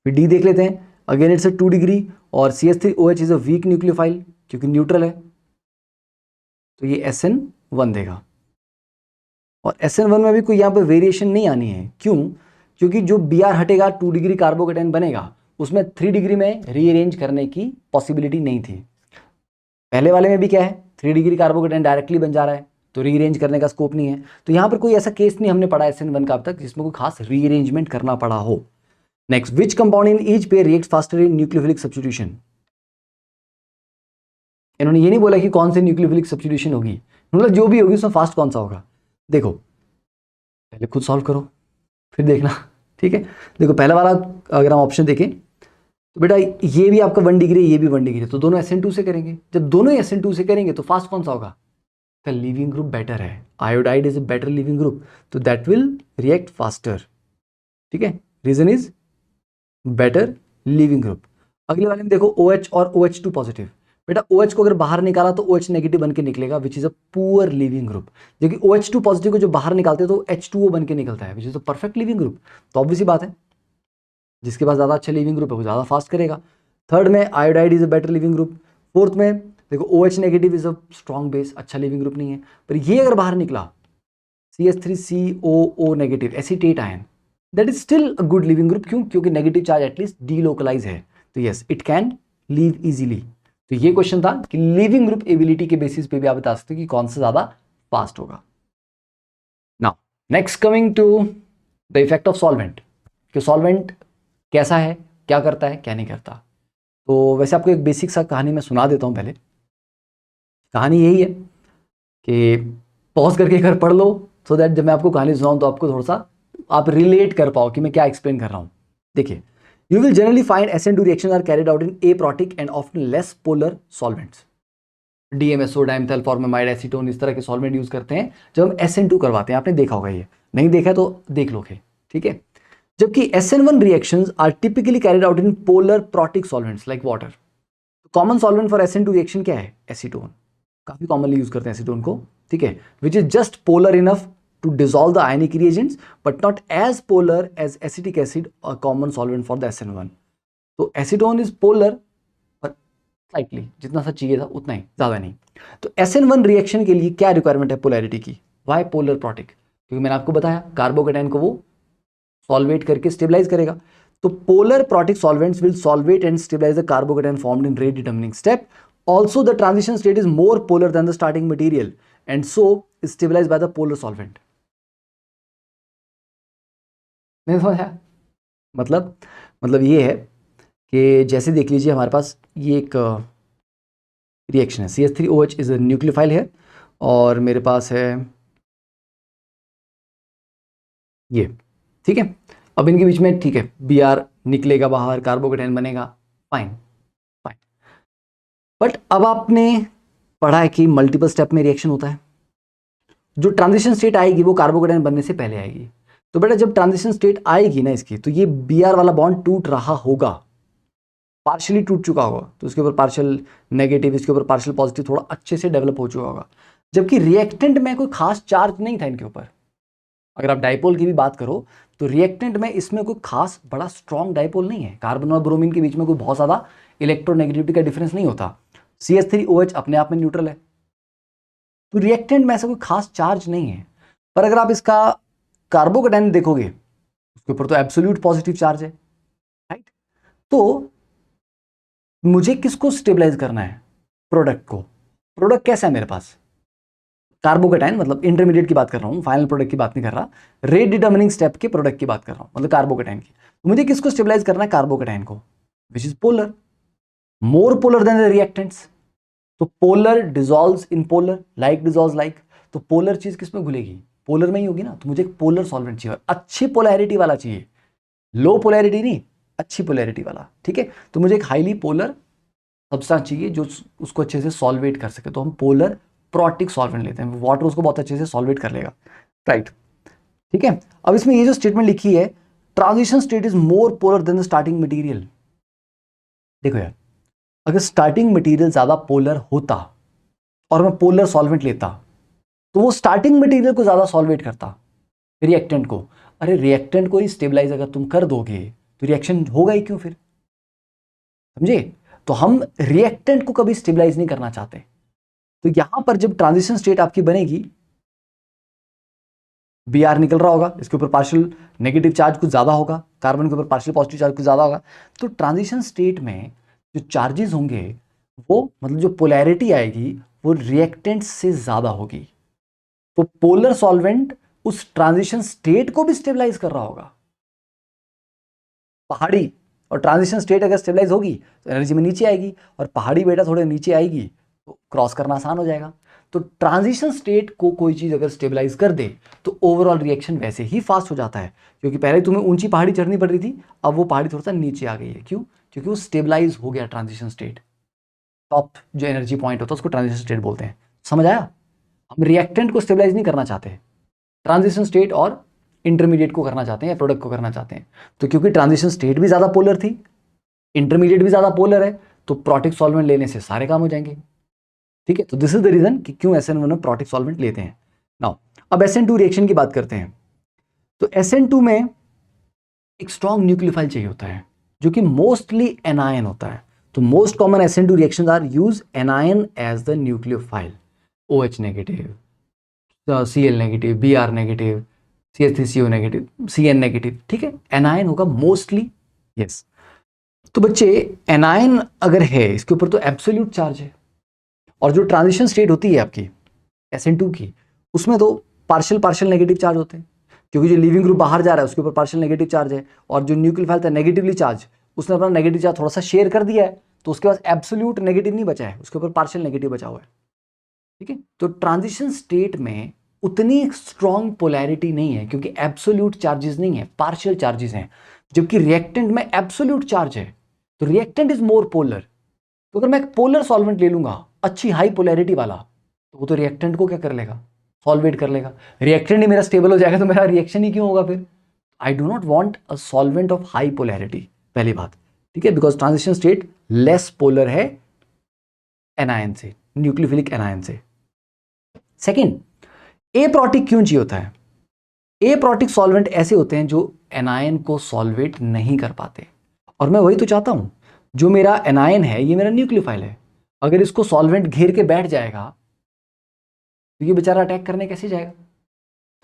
फिर डी देख लेते हैं, अगेन इट्स अ 2 डिग्री और CH3OH is a weak nucleophile क्योंकि न्यूट्रल है, तो ये SN1 देगा। और SN1 में भी कोई यहाँ पर वेरिएशन नहीं आनी है, क्यों, क्योंकि जो BR हटेगा 2 डिग्री कार्बोकेटाइन बनेगा, उसमें 3 डिग्री में रीअरेंज करने की पॉसिबिलिटी नहीं थी। पहले वाले में भी क्या है, 3 डिग्री कार्बोकेटाइन डायरेक्टली बन जा रहा है, तो रीअरेंज करने का स्कोप नहीं है। तो यहाँ पर कोई ऐसा केस नहीं हमने पढ़ा SN1 का अब तक जिसमें कोई खास रीअरेंजमेंट करना पड़ा हो। Next, which compound in each pair reacts faster in nucleophilic substitution. इन्होंने ये नहीं बोला कि कौन से न्यूक्लियोफिलिक सब्स्टिट्यूशन होगी, मतलब जो भी होगी उसमें फास्ट कौन सा होगा। देखो पहले खुद सॉल्व करो फिर देखना, ठीक है। देखो पहला वाला अगर हम ऑप्शन देखें तो बेटा ये भी आपका 1 डिग्री, ये भी 1 डिग्री, तो दोनों SN2 से करेंगे। जब दोनों SN2 से करेंगे तो फास्ट कौन सा होगा, का लिविंग ग्रुप बेटर है, iodide is a better leaving group, तो दैट विल रिएक्ट फास्टर, ठीक है। Reason is better leaving group. अगले वाले में देखो OH और OH2 पॉजिटिव, बेटा OH को अगर बाहर निकाला तो OH नेगेटिव बन के निकलेगा which is a poor leaving group, जबकि OH2 पॉजिटिव को जो बाहर निकालते हैं तो H2O बन के निकलता है which is a perfect living group. तो ऑब्वियसली बात है जिसके पास ज़्यादा अच्छा लिविंग ग्रुप है वो ज़्यादा फास्ट करेगा। थर्ड में iodide is a better leaving group. Fourth में देखो OH negative is a strong base, अच्छा लिविंग ग्रुप नहीं है, पर ये अगर बाहर निकला CH3COO negative acetate ion, that is still a good leaving group, क्यों, क्योंकि नेगेटिव चार्ज एटलीस्ट डीलोकलाइज है, तो yes it can leave easily. तो ये क्वेश्चन था कि लिविंग ग्रुप एबिलिटी के बेसिस पे भी आप बता सकते हो कि कौन सा ज्यादा फास्ट होगा। Now next coming to the effect of solvent, कि सॉल्वेंट कैसा है, क्या करता है, क्या नहीं करता। तो वैसे आपको एक बेसिक सा कहानी मैं सुना देता हूँ पहले। कहानी यही है कि पॉज करके एक बार पढ़ लो, सो दैट जब मैं आपको कहानी सुनाऊँ तो आपको थोड़ा सा आप रिलेट कर पाओ कि मैं क्या एक्सप्लेन कर रहा हूँ। देखिए, you will generally find SN2 reactions are carried out in aprotic and often less polar solvents, DMSO, dimethyl formamide, acetone, इस तरह के सॉल्वेंट यूज करते हैं जब हम SN2 करवाते हैं। आपने देखा होगा, ये नहीं देखा तो देख लो, ठीक है। जबकि SN1 reactions are typically carried out in polar protic solvents like water. Common solvent for SN2 reaction क्या है, एसीटोन, काफी कॉमनली यूज करते हैं एसीटोन को, ठीक है, which is just polar enough to dissolve the ionic reagents but not as polar as acetic acid, a common solvent for the SN1। तो acetone is polar पर स्लाइटली, जितना सा चाहिए था उतना ही, ज्यादा नहीं। तो SN1 रिएक्शन के लिए क्या रिक्वायरमेंट है पोलैरिटी की, वाई पोलर प्रोटिक, क्योंकि मैंने आपको बताया कार्बोकेटाइन को वो सॉल्वेट करके स्टेबलाइज करेगा। तो polar protic solvents will solvate and stabilise the carbocation formed in rate determining step. Also the transition state is more polar than the starting material and so stabilise by the polar solvent. नहीं समझा? मतलब ये है कि जैसे देख लीजिए हमारे पास ये एक रिएक्शन है, CH3OH इज अ न्यूक्लियोफाइल है, और मेरे पास है ये, ठीक है। अब इनके बीच में ठीक है Br निकलेगा बाहर, कार्बोकेटाइन बनेगा, फाइन फाइन। बट अब आपने पढ़ा है कि मल्टीपल स्टेप में रिएक्शन होता है, जो ट्रांजिशन स्टेट आएगी वो कार्बोकेटाइन बनने से पहले आएगी। तो बेटा जब ट्रांजिशन स्टेट आएगी ना इसकी, तो ये Br वाला बॉन्ड टूट रहा होगा, पार्शियली टूट चुका होगा, तो इसके ऊपर पार्शियल नेगेटिव, इसके ऊपर पार्शियल पॉजिटिव थोड़ा अच्छे से डेवलप हो चुका होगा, जबकि रिएक्टेंट में कोई खास चार्ज नहीं था इनके ऊपर। अगर आप डाइपोल की भी बात करो तो रिएक्टेंट में इसमें कोई खास बड़ा स्ट्रॉन्ग डाइपोल नहीं है, कार्बन और ब्रोमीन के बीच में कोई बहुत ज़्यादा इलेक्ट्रोनेगेटिविटी का डिफरेंस नहीं होता, CH3OH अपने आप में न्यूट्रल है, तो रिएक्टेंट में ऐसा कोई खास चार्ज नहीं है। पर अगर आप इसका कार्बोकेटाइन देखोगे, उसके ऊपर तो एब्सोल्यूट पॉजिटिव चार्ज है, राइट। तो मुझे किसको स्टेबलाइज करना है? प्रोडक्ट को। प्रोडक्ट कैसा है मेरे पास? कार्बोकेटाइन, मतलब इंटरमीडिएट की बात कर रहा हूं, फाइनल प्रोडक्ट की बात नहीं कर रहा, रेट डिटर्मिनिंग स्टेप के प्रोडक्ट की बात कर रहा हूं, मतलब कार्बोकेटाइन की। तो मुझे किसको स्टेबलाइज करना है? कार्बोकेटाइन को, which is polar, more polar than the reactants. तो polar dissolves in polar, like dissolves like, तो पोलर चीज किस में घुलेगी? पोलर में ही होगी ना। तो मुझे एक पोलर सॉल्वेंट चाहिए, और अच्छी पोलैरिटी वाला चाहिए, लो पोलैरिटी नहीं, अच्छी पोलैरिटी वाला, ठीक है। तो मुझे एक हाईली पोलर सब्सटेंस चाहिए जो उसको अच्छे से सॉल्वेट कर सके, तो हम पोलर प्रोटिक सॉल्वेंट लेते हैं, वाटर उसको बहुत अच्छे से सॉल्वेट कर लेगा, राइट, ठीक है। अब इसमें ये जो स्टेटमेंट लिखी है, transition state is more polar than the starting material. देखो यार, अगर स्टार्टिंग मटेरियल ज्यादा पोलर होता और मैं पोलर सॉल्वेंट लेता, तो वो स्टार्टिंग मटेरियल को ज्यादा सॉल्वेट करता, रिएक्टेंट को। अरे रिएक्टेंट को ही स्टेबलाइज अगर तुम कर दोगे तो रिएक्शन होगा ही क्यों फिर? समझे? तो हम रिएक्टेंट को कभी स्टेबलाइज नहीं करना चाहते। तो यहां पर जब ट्रांजिशन स्टेट आपकी बनेगी, Br निकल रहा होगा, इसके ऊपर पार्शियल नेगेटिव चार्ज कुछ ज्यादा होगा, कार्बन के ऊपर पार्शियल पॉजिटिव चार्ज कुछ ज्यादा होगा, तो ट्रांजिशन स्टेट में जो चार्जेस होंगे वो, मतलब जो पोलैरिटी आएगी वो रिएक्टेंट से ज्यादा होगी। तो पोलर सॉल्वेंट उस ट्रांजिशन स्टेट को भी स्टेबलाइज कर रहा होगा, पहाड़ी। और ट्रांजिशन स्टेट अगर स्टेबलाइज होगी तो एनर्जी में नीचे आएगी, और पहाड़ी बेटा थोड़े नीचे आएगी तो क्रॉस करना आसान हो जाएगा। तो ट्रांजिशन स्टेट को कोई चीज अगर स्टेबलाइज कर दे तो ओवरऑल रिएक्शन वैसे ही फास्ट हो जाता है, क्योंकि पहले तुम्हें ऊंची पहाड़ी चढ़नी पड़ रही थी, अब वो पहाड़ी थोड़ा सा नीचे आ गई है। क्यों? क्योंकि वो स्टेबलाइज हो गया ट्रांजिशन स्टेट। टॉप जो एनर्जी पॉइंट होता है उसको ट्रांजिशन स्टेट बोलते हैं। समझ आया? हम रिएक्टेंट को स्टेबलाइज नहीं करना चाहते, ट्रांजिशन स्टेट और इंटरमीडिएट को करना चाहते हैं, या प्रोडक्ट को करना चाहते हैं। तो क्योंकि ट्रांजिशन स्टेट भी ज्यादा पोलर थी, इंटरमीडिएट भी ज्यादा पोलर है, तो प्रोटिक सॉल्वेंट लेने से सारे काम हो जाएंगे, ठीक है। तो दिस इज द रीजन कि क्यों SN1 में प्रोटिक सॉल्वेंट लेते हैं। नाउ अब SN2 रिएक्शन की बात करते हैं। तो SN2 में एक स्ट्रॉन्ग न्यूक्लियोफाइल चाहिए होता है, जो कि मोस्टली एनायन होता है। तो most common SN2 reactions are use anion as the nucleophile, OH negative, Cl negative, Br negative, CH3CO negative, Cn negative, ठीक है। एनायन होगा मोस्टली, यस। तो बच्चे एनायन अगर है, इसके ऊपर तो एब्सोल्यूट चार्ज है, और जो ट्रांजिशन स्टेट होती है आपकी SN2 की, उसमें तो पार्शियल पार्शियल नेगेटिव चार्ज होते हैं, क्योंकि जो लिविंग ग्रुप बाहर जा रहा है उसके ऊपर पार्शियल नेगेटिव चार्ज है, और जो न्यूक्लियोफाइल था नेगेटिवली चार्ज, उसने अपना नेगेटिव चार्ज थोड़ा सा शेयर कर दिया है, तो उसके पास एब्सोल्यूट नेगेटिव नहीं बचा है, उसके ऊपर पार्शियल नेगेटिव बचा हुआ है, ठीक है। तो ट्रांजिशन स्टेट में उतनी स्ट्रॉन्ग पोलैरिटी नहीं है, क्योंकि एब्सोल्यूट चार्जेस नहीं है, पार्शियल चार्जेस हैं, जबकि रिएक्टेंट में एब्सोल्यूट चार्ज है। तो रिएक्टेंट इज मोर पोलर। तो अगर मैं एक पोलर सॉल्वेंट ले लूंगा अच्छी हाई पोलैरिटी वाला, तो वो तो रिएक्टेंट को क्या कर लेगा? सॉल्वेट कर लेगा। रिएक्टेंट ही मेरा स्टेबल हो जाएगा तो मेरा रिएक्शन ही क्यों होगा फिर? I do not want a solvent of high polarity, पहली बात, ठीक है, because transition state less polar है एनायन से, न्यूक्लियोफिलिक एनायन से। सेकेंड, एप्रोटिक क्यों चाहिए होता है? एप्रोटिक सॉल्वेंट ऐसे होते हैं जो एनायन को सॉल्वेट नहीं कर पाते, और मैं वही तो चाहता हूं। जो मेरा एनायन है ये मेरा न्यूक्लियोफाइल है, अगर इसको सॉल्वेंट घेर के बैठ जाएगा तो ये बेचारा अटैक करने कैसे जाएगा?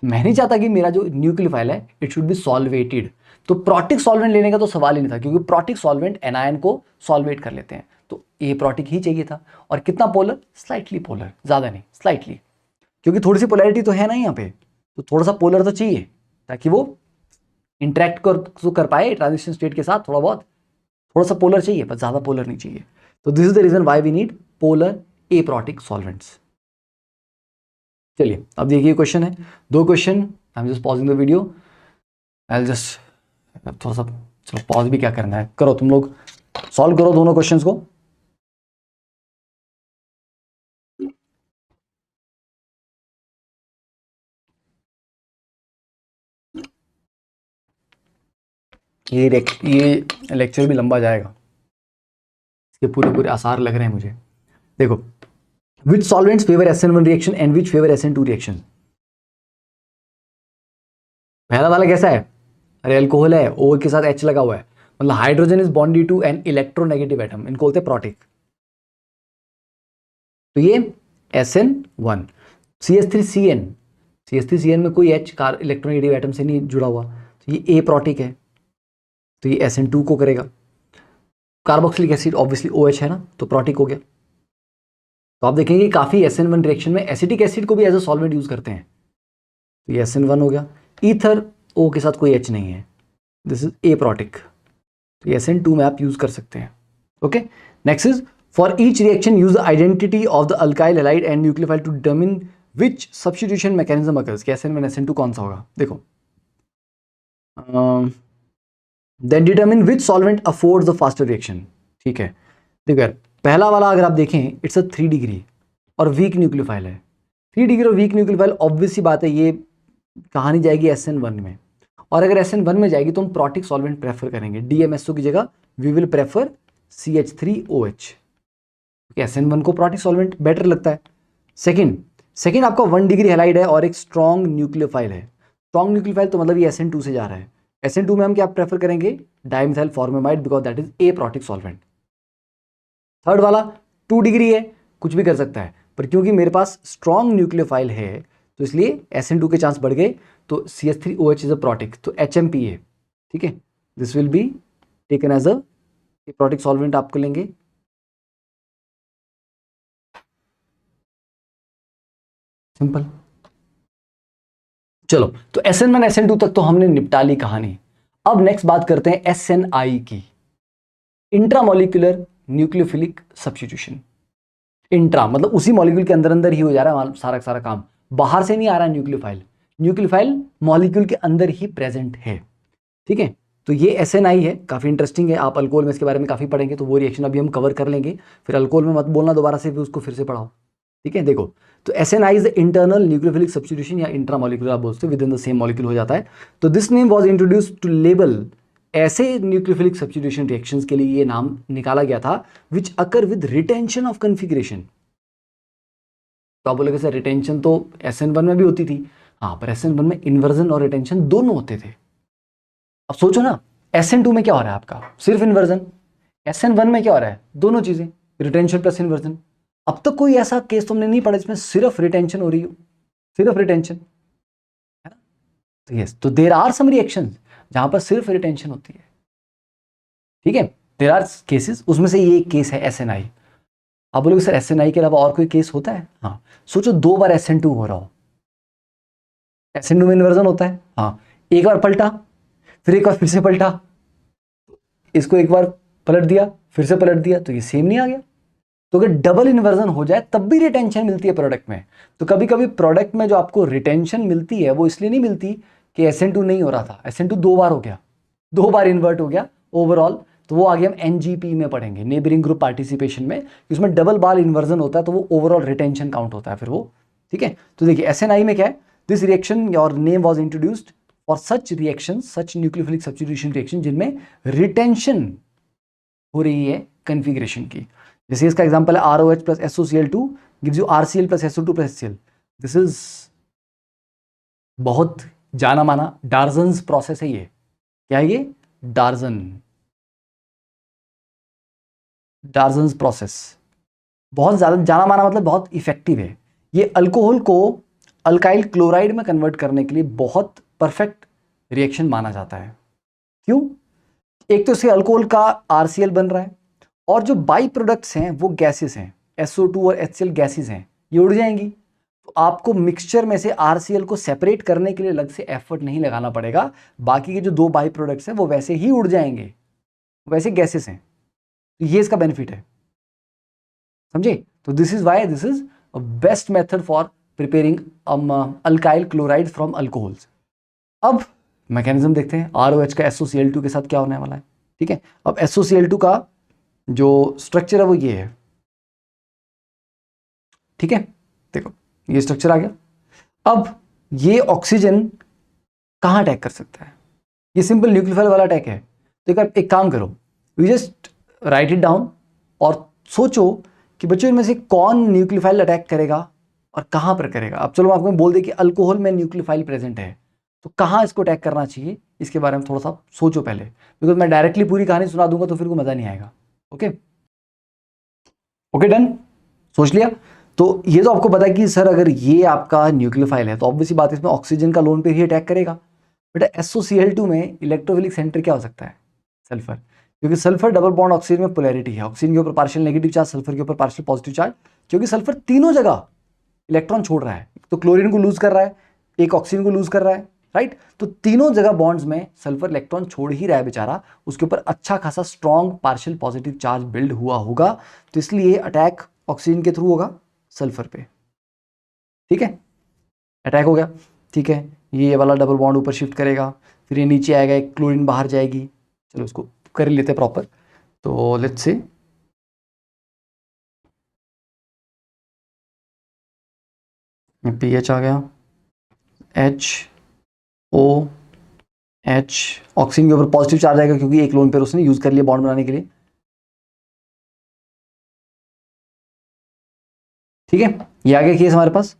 मैं नहीं चाहता कि मेरा जो न्यूक्लियोफाइल है इट शुड बी सॉल्वेटेड। तो प्रोटिक सॉल्वेंट लेने का तो सवाल ही नहीं था, क्योंकि प्रोटिक सॉल्वेंट एनायन को सॉल्वेट कर लेते हैं। तो ए प्रोटिक ही चाहिए था। और कितना पोलर? स्लाइटली पोलर, ज्यादा नहीं, स्लाइटली। क्योंकि थोड़ी सी पोलैरिटी तो है ना यहाँ पे, तो थोड़ा सा पोलर तो चाहिए ताकि वो इंटरेक्ट कर पाए ट्रांजिशन स्टेट के साथ। थोड़ा सा पोलर चाहिए, पर ज्यादा पोलर नहीं चाहिए। तो this is the reason why we need polar aprotic solvents. चलिए अब देखिए क्वेश्चन है, 2 question. I am just pausing the video, I just थोड़ा सा, चलो पॉज भी क्या करना है, करो तुम लोग, सॉल्व करो दोनों क्वेश्चंस को। ये लेक्चर भी लंबा जाएगा, इसके पूरे पूरे आसार लग रहे हैं मुझे। देखो, which solvents favour SN1 reaction and which favour SN2 reaction. पहला वाला कैसा है, अरे अल्कोहल है, O के साथ H लगा हुआ है, मतलब hydrogen is bonded to an electronegative atom, इनको बोलते हैं प्रोटिक। तो ये SN1, CH3CN, CH3CN में कोई H इलेक्ट्रोनेगेटिव एटम से नहीं जुड़ा हुआ, तो ये A प्रोटिक है, तो ये SN2 को करेगा। कार्बोक्सिलिक एसिड ऑब्वियसली OH है ना, तो प्रोटिक हो गया। तो आप देखेंगे काफी SN1 रिएक्शन में एसिटिक एसिड को भी एज अ सॉल्वेंट यूज करते हैं, तो ये SN1 हो गया। ईथर O के साथ कोई H नहीं है, दिस इज A प्रोटिक, तो SN2 में आप यूज कर सकते हैं। Okay, next is for each reaction use the identity of the alkyl halide and nucleophile to determine which substitution mechanism occurs, कि SN1 SN2 कौन सा होगा। देखो, then determine which solvent affords the faster reaction. ठीक है, देखो यार, पहला वाला अगर आप देखें इट्स अ 3 डिग्री और वीक न्यूक्लियोफाइल है। 3 डिग्री और वीक न्यूक्लियोफाइल, ऑब्वियस सी बात है ये कहानी जाएगी SN1 में, और अगर SN1 में जाएगी तो हम प्रोटिक सॉल्वेंट प्रेफर करेंगे, DMSO की जगह वी विल प्रेफर CH3OH, क्योंकि SN1 को प्रोटिक सॉल्वेंट बेटर लगता है। सेकंड आपका 1 डिग्री हैलाइड है और एक स्ट्रॉन्ग न्यूक्लियोफाइल है। स्ट्रॉन्ग न्यूक्लियोफाइल तो मतलब ये SN2 से जा रहा है। SN2 में हम क्या प्रेफर करेंगे, dimethyl formamide, because that is a protic solvent. Third वाला 2 डिग्री है, कुछ भी कर सकता है, पर क्योंकि मेरे पास स्ट्रॉन्ग न्यूक्लियोफाइल है तो इसलिए SN2 के चांस बढ़ गए, तो CH3OH इज अ प्रोटिक, तो HMPA। ठीक है, this will be taken as aprotic solvent आपको लेंगे। सिंपल। चलो, तो SN1 SN2 तक तो हमने निपटा ली कहानी। अब नेक्स्ट बात करते हैं SNI की, इंट्रामोलिकुलर न्यूक्लियोफिलिक सब्स्टिट्यूशन। इंट्रा मतलब उसी मॉलिक्यूल के अंदर अंदर ही हो जा रहा है सारा सारा काम, बाहर से नहीं आ रहा है न्यूक्लियोफाइल, न्यूक्लियोफाइल मॉलिक्यूल के अंदर ही प्रेजेंट है। ठीक है, तो ये SNI है, काफी इंटरेस्टिंग है। आप अल्कोहल में इसके बारे में काफी पढ़ेंगे, तो वो रिएक्शन अभी हम कवर कर लेंगे, फिर अल्कोहल में मत बोलना दोबारा से, फिर उसको फिर से पढ़ाओ। ठीक है, देखो, तो SNI is internal nucleophilic substitution या इंट्रामोलिकुलर आप बोलते हो, within the same molecule हो जाता है। तो this name was introduced to label, ऐसे न्यूक्लियोफिलिक सब्स्टिट्यूशन रिएक्शंस के लिए ये नाम निकाला गया था, which occur with retention of configuration. तो आप बोलोगे सर रिटेंशन तो SN1 में भी होती थी, हाँ, पर SN1 में इन्वर्जन और रिटेंशन दोनों होते थे। अब सोचो ना, SN2 में क्या हो रहा है आपका, सिर्फ इन्वर्जन। SN1 में क्या हो रहा है, दोनों चीजें, रिटेंशन प्लस इन्वर्जन। अब तक कोई ऐसा केस तुमने नहीं पढ़ा जिसमें सिर्फ रिटेंशन हो रही हो, सिर्फ रिटेंशन, है ना। तो यस, तो देयर आर सम रिएक्शंस जहां पर सिर्फ रिटेंशन होती है। ठीक है, देयर आर केसेस, उसमें से ये एक केस है SNI। आप बोलोगे सर SNI के अलावा और कोई केस होता है, हाँ, सोचो 2 बार SN2 हो रहा हो, SN2 में इन्वर्जन होता है, हाँ, एक बार पलटा, फिर एक बार फिर से पलटा, इसको एक बार पलट दिया, फिर से पलट दिया, तो ये सेम नहीं आ गया। तो अगर डबल इन्वर्जन हो जाए तब भी रिटेंशन मिलती है प्रोडक्ट में। तो कभी कभी प्रोडक्ट में जो आपको रिटेंशन मिलती है वो इसलिए नहीं मिलती कि SN2 नहीं हो रहा था, SN2 2 बार हो गया, 2 बार इन्वर्ट हो गया ओवरऑल, तो वो आगे हम NGP में पढ़ेंगे, नेबरिंग ग्रुप पार्टिसिपेशन में, उसमें डबल बार इन्वर्जन होता है, तो वो ओवरऑल रिटेंशन काउंट होता है फिर वो। ठीक है, तो देखिए SNI में क्या है, this reaction your name was introduced for such reaction, such nucleophilic substitution reaction जिनमें रिटेंशन हो रही है कन्फिग्रेशन की। जैसे इसका एग्जांपल है ROH plus SOCl2 gives you RCl plus SO2 plus HCl। This is बहुत जाना माना डार्जन्स प्रोसेस है ये। क्या है ये, डार्जन्स प्रोसेस, बहुत ज्यादा जाना माना, मतलब बहुत इफेक्टिव है। ये अल्कोहल को अल्काइल क्लोराइड में कन्वर्ट करने के लिए बहुत परफेक्ट रिएक्शन माना जाता है। क्यों, एक तो इससे अल्कोहल का RCl बन रहा है, और जो बाई प्रोडक्ट्स हैं वो गैसेस हैं, SO2 और HCl गैसेस हैं, ये उड़ जाएंगी, तो आपको मिक्सचर में से RCl को सेपरेट करने के लिए अलग से एफर्ट नहीं लगाना पड़ेगा, बाकी के जो 2 बाई प्रोडक्ट्स हैं वो वैसे ही उड़ जाएंगे, वैसे गैसेस हैं। तो ये इसका बेनिफिट है, समझे? तो this is why this is a best method for preparing alkyl chloride from alcohols. अब मैकेनिज्म देखते हैं ROH का SOCl2 के साथ क्या होने वाला है। ठीक है, अब SOCl2 का जो स्ट्रक्चर है वो ये है। ठीक है, देखो ये स्ट्रक्चर आ गया। अब ये ऑक्सीजन कहाँ अटैक कर सकता है? ये सिंपल न्यूक्लियोफाइल वाला अटैक है। तो एक काम करो, you just right it down और सोचो कि बच्चों इनमें से कौन न्यूक्लियोफाइल अटैक करेगा और कहाँ पर करेगा। अब चलो मैं आपको बोल दे कि अल्कोहल में न्यूक्लियोफाइल प्रेजेंट है, तो कहाँ इसको अटैक करना चाहिए इसके बारे में थोड़ा सा सोचो पहले, बिकॉज मैं डायरेक्टली पूरी कहानी सुना दूंगा तो फिर को मजा नहीं आएगा। ओके ओके डन, सोच लिया? तो ये तो आपको पता है कि सर अगर ये आपका न्यूक्लियोफाइल है तो ऑब्वियसली बात इसमें ऑक्सीजन का लोन पे ही अटैक करेगा। बेटा SOCl2 में इलेक्ट्रोफिलिक सेंटर क्या हो सकता है? सल्फर, क्योंकि सल्फर डबल बॉन्ड ऑक्सीजन में पोलैरिटी है, ऑक्सीजन के ऊपर पार्शियल नेगेटिव चार्ज, सल्फर के ऊपर पार्शियल पॉजिटिव चार्ज, क्योंकि सल्फर तीनों जगह इलेक्ट्रॉन छोड़ रहा है, तो क्लोरीन को लूज कर रहा है, एक ऑक्सीजन को लूज कर रहा है, राइट? तो तीनों जगह बॉन्ड्स में सल्फर इलेक्ट्रॉन छोड़ ही रहा है बेचारा, उसके ऊपर अच्छा खासा strong partial positive charge build हुआ होगा, तो इसलिए अटैक ऑक्सीजन के थ्रू होगा सल्फर पे। ठीक है, अटैक हो गया, ठीक है, ये वाला डबल बॉन्ड ऊपर शिफ्ट करेगा, फिर ये नीचे आएगा, एक क्लोरीन बाहर जाएगी। चलो इसको कर लेते हैं प्रॉपर। तो लेट्स से pH आ गया, HOH, ऑक्सीजन के ऊपर पॉजिटिव चार्ज आएगा क्योंकि एक लोन पेयर उसने यूज कर लिया बॉन्ड बनाने के लिए। ठीक है, ये आ गया केस हमारे पास।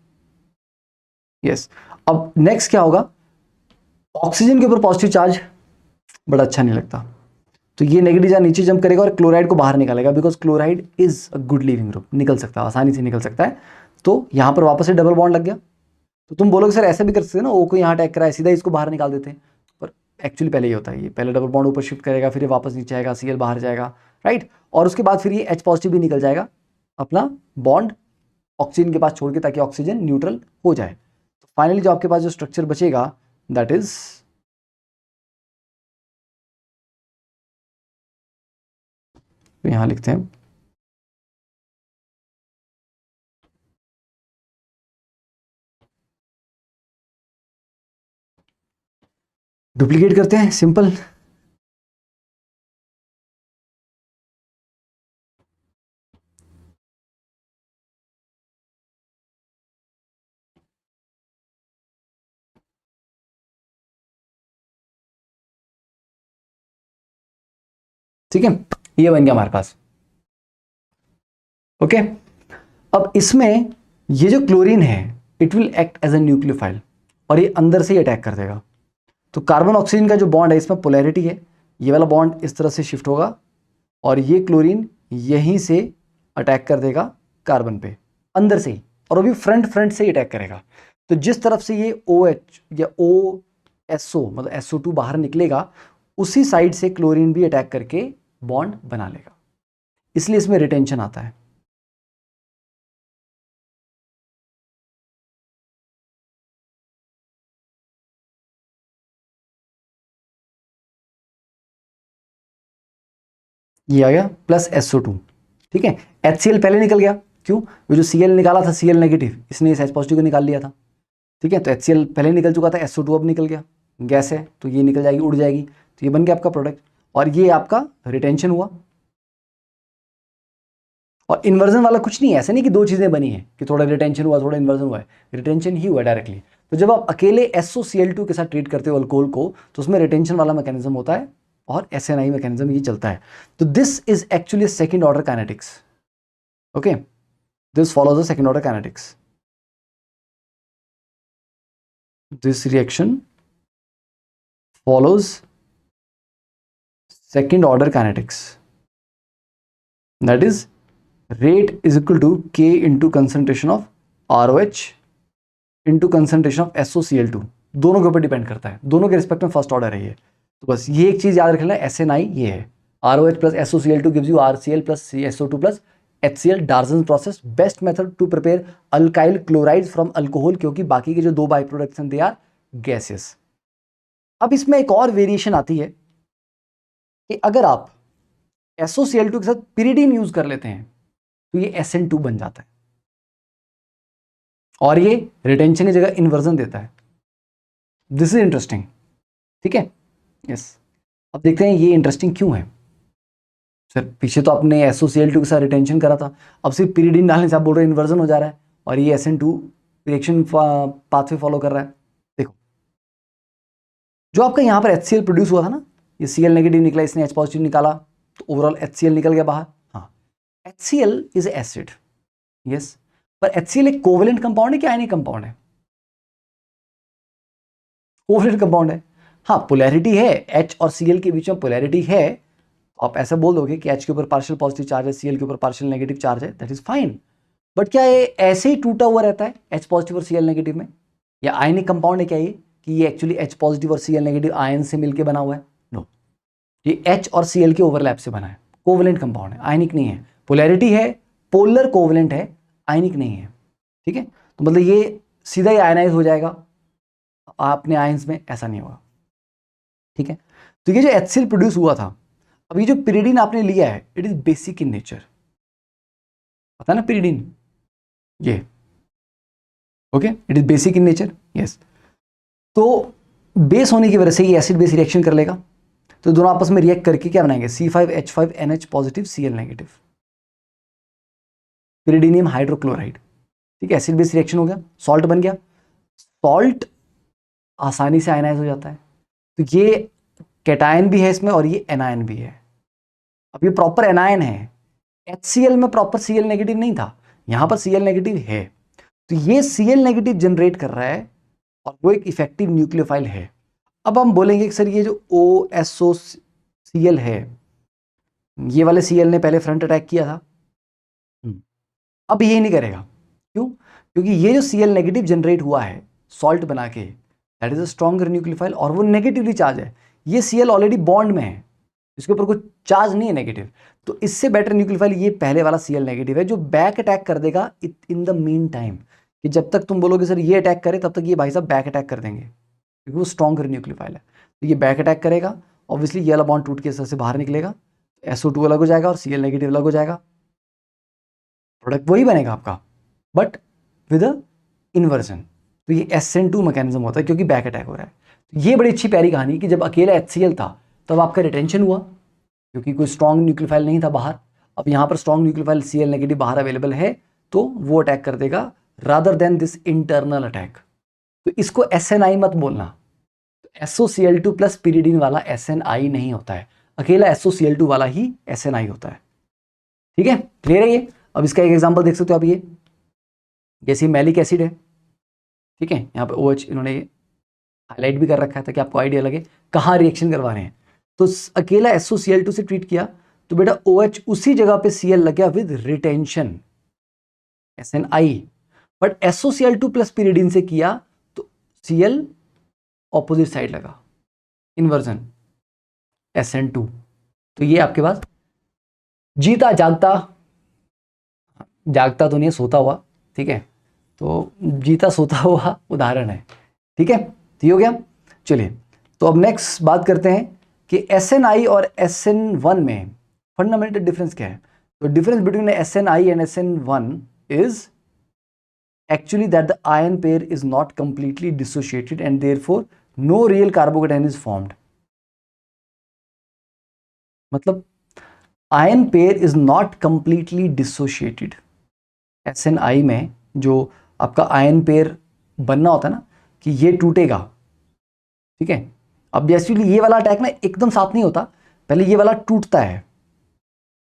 यस, अब नेक्स्ट क्या होगा? ऑक्सीजन के ऊपर पॉजिटिव चार्ज बड़ा अच्छा नहीं लगता, तो ये नेगेटिव चार्ज नीचे जंप करेगा और क्लोराइड को बाहर निकालेगा, because chloride is a good leaving group, निकल सकता है, आसानी से निकल सकता है। तो यहां पर वापस से डबल बॉन्ड लग गया। तो तुम बोलोगे सर ऐसे भी कर सकते हैं ना, O को यहाँ अटैक करा है, सीधा इसको बाहर निकाल देते हैं, पर एक्चुअली पहले ये होता है, ये पहले डबल बॉन्ड ऊपर शिफ्ट करेगा, फिर ये वापस नीचे आएगा, Cl बाहर जाएगा, राइट? और उसके बाद फिर ये H पॉजिटिव भी निकल जाएगा, अपना बॉन्ड ऑक्सीजन के पास छोड़ के, ताकि ऑक्सीजन न्यूट्रल हो जाए। तो फाइनली जो आपके पास जो स्ट्रक्चर बचेगा दैट इज यहां लिखते हैं, डुप्लीकेट करते हैं, सिंपल। ठीक है, ये बन गया हमारे पास। ओके, अब इसमें ये जो क्लोरीन है it will act as a nucleophile और ये अंदर से ही अटैक कर देगा। तो कार्बन ऑक्सीजन का जो बॉन्ड है इसमें पोलैरिटी है, ये वाला बॉन्ड इस तरह से शिफ्ट होगा और ये क्लोरीन यहीं से अटैक कर देगा कार्बन पे अंदर से ही, और वो भी फ्रंट से ही अटैक करेगा। तो जिस तरफ से ये OH या OSO मतलब SO2 बाहर निकलेगा, उसी साइड से क्लोरीन भी अटैक करके बॉन्ड बना लेगा, इसलिए इसमें रिटेंशन आता है। ये आ गया प्लस SO2। ठीक है, HCl पहले निकल गया, क्यों? वो जो Cl निकाला था Cl नेगेटिव, इसने इस H पॉजिटिव को निकाल लिया था। ठीक है, तो HCl पहले निकल चुका था, SO2 अब निकल गया, गैस है तो ये निकल जाएगी, उड़ जाएगी, तो ये बन गया आपका प्रोडक्ट, और ये आपका रिटेंशन हुआ। और इन्वर्जन वाला कुछ नहीं है, ऐसा नहीं कि दो चीज़ें बनी हैं कि थोड़ा रिटेंशन हुआ थोड़ा इन्वर्जन हुआ है, रिटेंशन ही हुआ डायरेक्टली। तो जब आप अकेले SOCl2 के साथ ट्रीट करते हो अल्कोहल को, तो उसमें रिटेंशन वाला मैकेनिज्म होता है और SNI मैकेनिज्म ये चलता है। तो this is actually second order kinetics. Okay, this follows the second order kinetics. This reaction follows second order kinetics, that is rate is equal to K into concentration of ROH into concentration of SOCl2, दोनों के ऊपर depend करता है, दोनों के respect में first order है ये। तो बस ये एक चीज याद रखना, SNI ये है, ROH plus SOCl2 gives you RCl plus SO2 plus HCl Darzens process best method to prepare alkyl chloride from alcohol, क्योंकि बाकी के जो 2 बाई प्रोडक्ट्स हैं दे आर गैसेस। अब इसमें एक और वेरिएशन आती है कि अगर आप SOCl2 के साथ पिरिडीन यूज कर लेते हैं तो ये SN2 बन जाता है और ये रिटेंशन की जगह इन्वर्जन देता है। दिस इज इंटरेस्टिंग, ठीक है। यस, अब देखते हैं ये इंटरेस्टिंग क्यों है। सर पीछे तो आपने SOCl2 के साथ रिटेंशन करा था, अब सिर्फ पिरिडीन डालने से आप बोल रहे हैं इन्वर्जन हो जा रहा है और ये SN2 रिएक्शन पाथवे फॉलो कर रहा है। देखो, जो आपका यहाँ पर HCl प्रोड्यूस हुआ था ना, ये Cl नेगेटिव निकला, इसने H पॉजिटिव निकाला, तो ओवरऑल HCl निकल गया बाहर। हाँ, HCl इज एसिड, यस, पर HCl एक कोवेलेंट कंपाउंड है कि आयनिक कंपाउंड है? कोवेलेंट कंपाउंड है। हाँ, पोलैरिटी है, H और Cl के बीच में पोलैरिटी है। आप ऐसा बोल दोगे कि H के ऊपर पार्शियल पॉजिटिव चार्ज है, Cl के ऊपर पार्शियल नेगेटिव चार्ज है, दैट इज फाइन। बट क्या ये ऐसे ही टूटा हुआ रहता है H पॉजिटिव और Cl नेगेटिव में, या आयनिक कंपाउंड है क्या ये कि ये एक्चुअली H पॉजिटिव और Cl नेगेटिव आयन से मिलकर बना हुआ है? नो, ये H और Cl के ओवरलैप से बना है, कोवेलेंट कंपाउंड है, आयनिक नहीं है। पोलैरिटी है, पोलर कोवेलेंट है, आयनिक नहीं है, ठीक है। तो मतलब ये सीधा ही आयनाइज हो जाएगा आपने आयंस में, ऐसा नहीं होगा, ठीक है। तो ये जो HCl प्रोड्यूस हुआ था, अब ये जो पिरिडीन आपने लिया है, it is basic in nature, पता ना पिरिडीन, ये okay, it is basic in nature, yes. तो बेस होने की वजह से ये एसिड बेस रिएक्शन कर लेगा, तो दोनों आपस में रिएक्ट करके क्या बनाएंगे, C5H5NH positive Cl negative, pyridinium hydrochloride, ठीक है। एसिड बेस रिएक्शन हो गया, सॉल्ट बन गया। सॉल्ट आसानी से आयनाइज हो जाता है, तो ये कैटायन भी है इसमें और ये एनायन भी है। अब ये प्रॉपर एनायन है, HCl में प्रॉपर Cl नेगेटिव नहीं था, यहां पर Cl नेगेटिव है, तो ये Cl नेगेटिव जनरेट कर रहा है और वो एक इफेक्टिव न्यूक्लियोफाइल है। अब हम बोलेंगे कि सर ये जो OSOCl है, ये वाले Cl ने पहले फ्रंट अटैक किया था, अब ये नहीं करेगा, क्यों? क्योंकि ये जो Cl नेगेटिव जनरेट हुआ है सॉल्ट बना के, that is a stronger nucleophile और वो नेगेटिवली चार्ज है। ये Cl ऑलरेडी बॉन्ड में है, इसके ऊपर कोई चार्ज नहीं है नेगेटिव, तो इससे बेटर न्यूक्लियोफाइल ये पहले वाला Cl नेगेटिव है, जो बैक अटैक कर देगा इन द मीन टाइम, कि जब तक तुम बोलोगे सर ये अटैक करे, तब तक ये भाई साहब बैक अटैक कर देंगे, क्योंकि वो स्ट्रॉन्गर न्यूक्लियोफाइल है। तो ये बैक अटैक करेगा, ऑब्वियसली ये वाला बॉन्ड टूट के से बाहर निकलेगा, SO2 अलग हो जाएगा और Cl नेगेटिव अलग हो जाएगा, प्रोडक्ट वही बनेगा आपका, बट विद अ इन्वर्जन। तो ये SN2 मैकेनिज्म होता है, क्योंकि बैक अटैक हो रहा है। तो ये बड़ी अच्छी प्यारी कहानी कि जब अकेला HCl था तब आपका रिटेंशन हुआ, क्योंकि कोई स्ट्रॉन्ग न्यूक्लियोफाइल नहीं था बाहर। अब यहाँ पर स्ट्रॉन्ग न्यूक्लियोफाइल Cl नेगेटिव बाहर अवेलेबल है, तो वो अटैक कर देगा rather than this internal attack. तो इसको SNI मत बोलना, SOCl2 प्लस पिरिडीन वाला SNI नहीं होता है, अकेला SOCl2 वाला ही SNI होता है, ठीक है, क्लियर है ये। अब इसका एक एग्जांपल देख सकते हो आप, ये जैसे मैलिक एसिड है, ठीक है, यहाँ पे OH इन्होंने हाईलाइट भी कर रखा था कि आपको आइडिया लगे कहाँ रिएक्शन करवा रहे हैं। तो अकेला SOCl2 से ट्रीट किया तो बेटा OH उसी जगह पे Cl लग गया with retention SNI, but SOCl2 plus pyridine से किया तो Cl ऑपोजिट साइड लगा, इन्वर्जन SN2। तो ये आपके पास जीता जागता, जागता तो नहीं है, सोता हुआ, ठीक है, तो जीता सोता हुआ उदाहरण है, ठीक है। तो ये हो गया। चलिए, तो अब नेक्स्ट बात करते हैं कि SNI और SN1 में फंडामेंटल डिफरेंस क्या है। तो difference between SNI and SN1 is actually that the ion pair is not completely dissociated and therefore no real carbocation is formed. मतलब ion pair is not completely dissociated. SNI में जो आपका ion pair बनना होता है ना, कि ये टूटेगा, ठीक है। अब बेसिकली ये वाला अटैक ना एकदम साथ नहीं होता, पहले ये वाला टूटता है,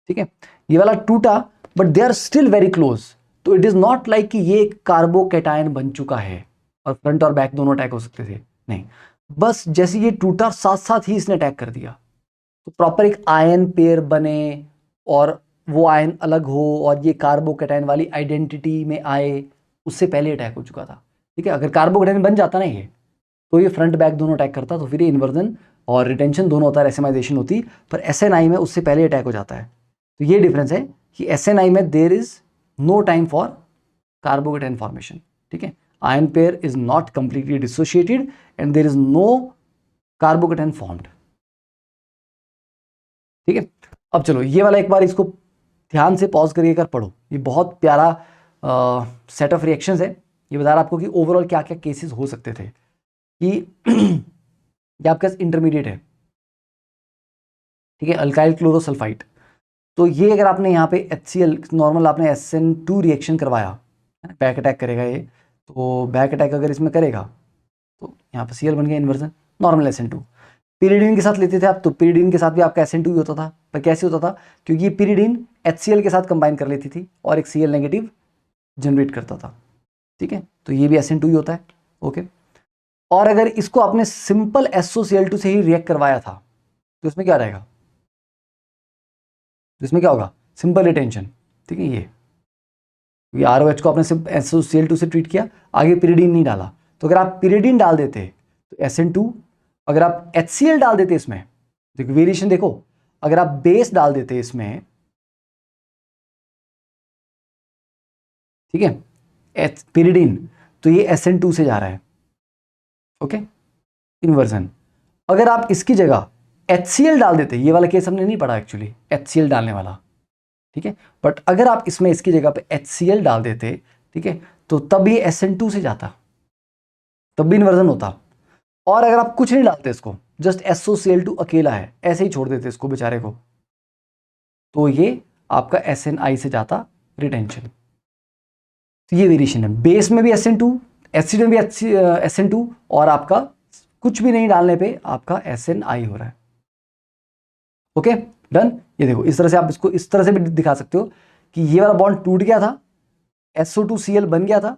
ठीक है, ये वाला टूटा but they are still very close. तो इट इज नॉट लाइक कि ये कार्बोकैटायन बन चुका है और फ्रंट और बैक दोनों अटैक हो सकते थे, नहीं, बस जैसे ये टूटा साथ साथ ही इसने अटैक कर दिया, तो प्रॉपर एक आयन पेयर बने और वो आयन अलग हो और ये कार्बोकैटायन वाली आइडेंटिटी में आए, उससे पहले अटैक हो चुका था, ठीक है। अगर कार्बोकैटायन बन जाता ना ये, तो ये फ्रंट बैक दोनों अटैक करता, तो फिर ये इन्वर्जन और रिटेंशन दोनों होता है, रेसिमाइजेशन होती, पर SNI में उससे पहले अटैक हो जाता है। तो ये डिफरेंस है कि SNI में there is no time for carbocation formation, ठीक है, ion pair is not completely dissociated and there is no carbocation formed, ठीक है। अब चलो ये वाला एक बार इसको ध्यान से पॉज करके कर पढ़ो, ये बहुत प्यारा सेट ऑफ रिएक्शंस है, ये बता रहा आपको कि ओवरऑल क्या क्या केसेस हो सकते थे कि ये आपके पास इंटरमीडिएट है, ठीक है, अल्काइल क्लोरोसल्फाइड। तो ये अगर आपने यहाँ पे HCl नॉर्मल आपने SN2 रिएक्शन करवाया, बैक अटैक करेगा ये, तो बैक अटैक अगर इसमें करेगा तो यहाँ पे Cl बन गया इन्वर्जन, नॉर्मल SN2। पिरिडीन के साथ लेते थे आप, तो पिरिडीन के साथ भी आपका SN2 ही होता था, पर कैसे होता था, क्योंकि ये पिरिडीन HCl के साथ कंबाइन कर लेती थी और एक Cl नेगेटिव जनरेट करता था, ठीक है, तो ये भी SN2 ही होता है, ओके। और अगर इसको आपने सिंपल SOCl2 से ही रिएक्ट करवाया था तो इसमें क्या रहेगा, इसमें क्या होगा, सिंपल रिटेंशन, ठीक है, ये ROH को आपने सिर्फ SOCl2 से ट्रीट किया, आगे पिरिडीन नहीं डाला। तो अगर आप पिरिडीन डाल देते तो SN2, अगर आप HCl डाल देते इसमें, देखो वेरिएशन देखो, अगर आप बेस डाल देते इसमें, ठीक है, पिरिडीन, तो ये SN2 से जा रहा है, ओके, इन्वर्जन। अगर आप इसकी जगह HCl डाल देते, ये वाला केस हमने नहीं पढ़ा एक्चुअली HCl डालने वाला, ठीक है, बट अगर आप इसमें इसकी जगह पे HCl डाल देते, ठीक है, तो तब ये SN2 से जाता, तब भी इन्वर्जन होता। और अगर आप कुछ नहीं डालते इसको, जस्ट SOCl2 अकेला है, ऐसे ही छोड़ देते इसको बेचारे को, तो ये आपका SNI से जाता रिटेंशन। तो ये वेरिएशन है, बेस में भी SN2, एसिड में भी SN2, और आपका कुछ भी नहीं डालने पे आपका SNI हो रहा है, ओके डन। ये देखो इस तरह से आप इसको इस तरह से भी दिखा सकते हो कि ये वाला बॉन्ड टूट गया था, SO2Cl बन गया था,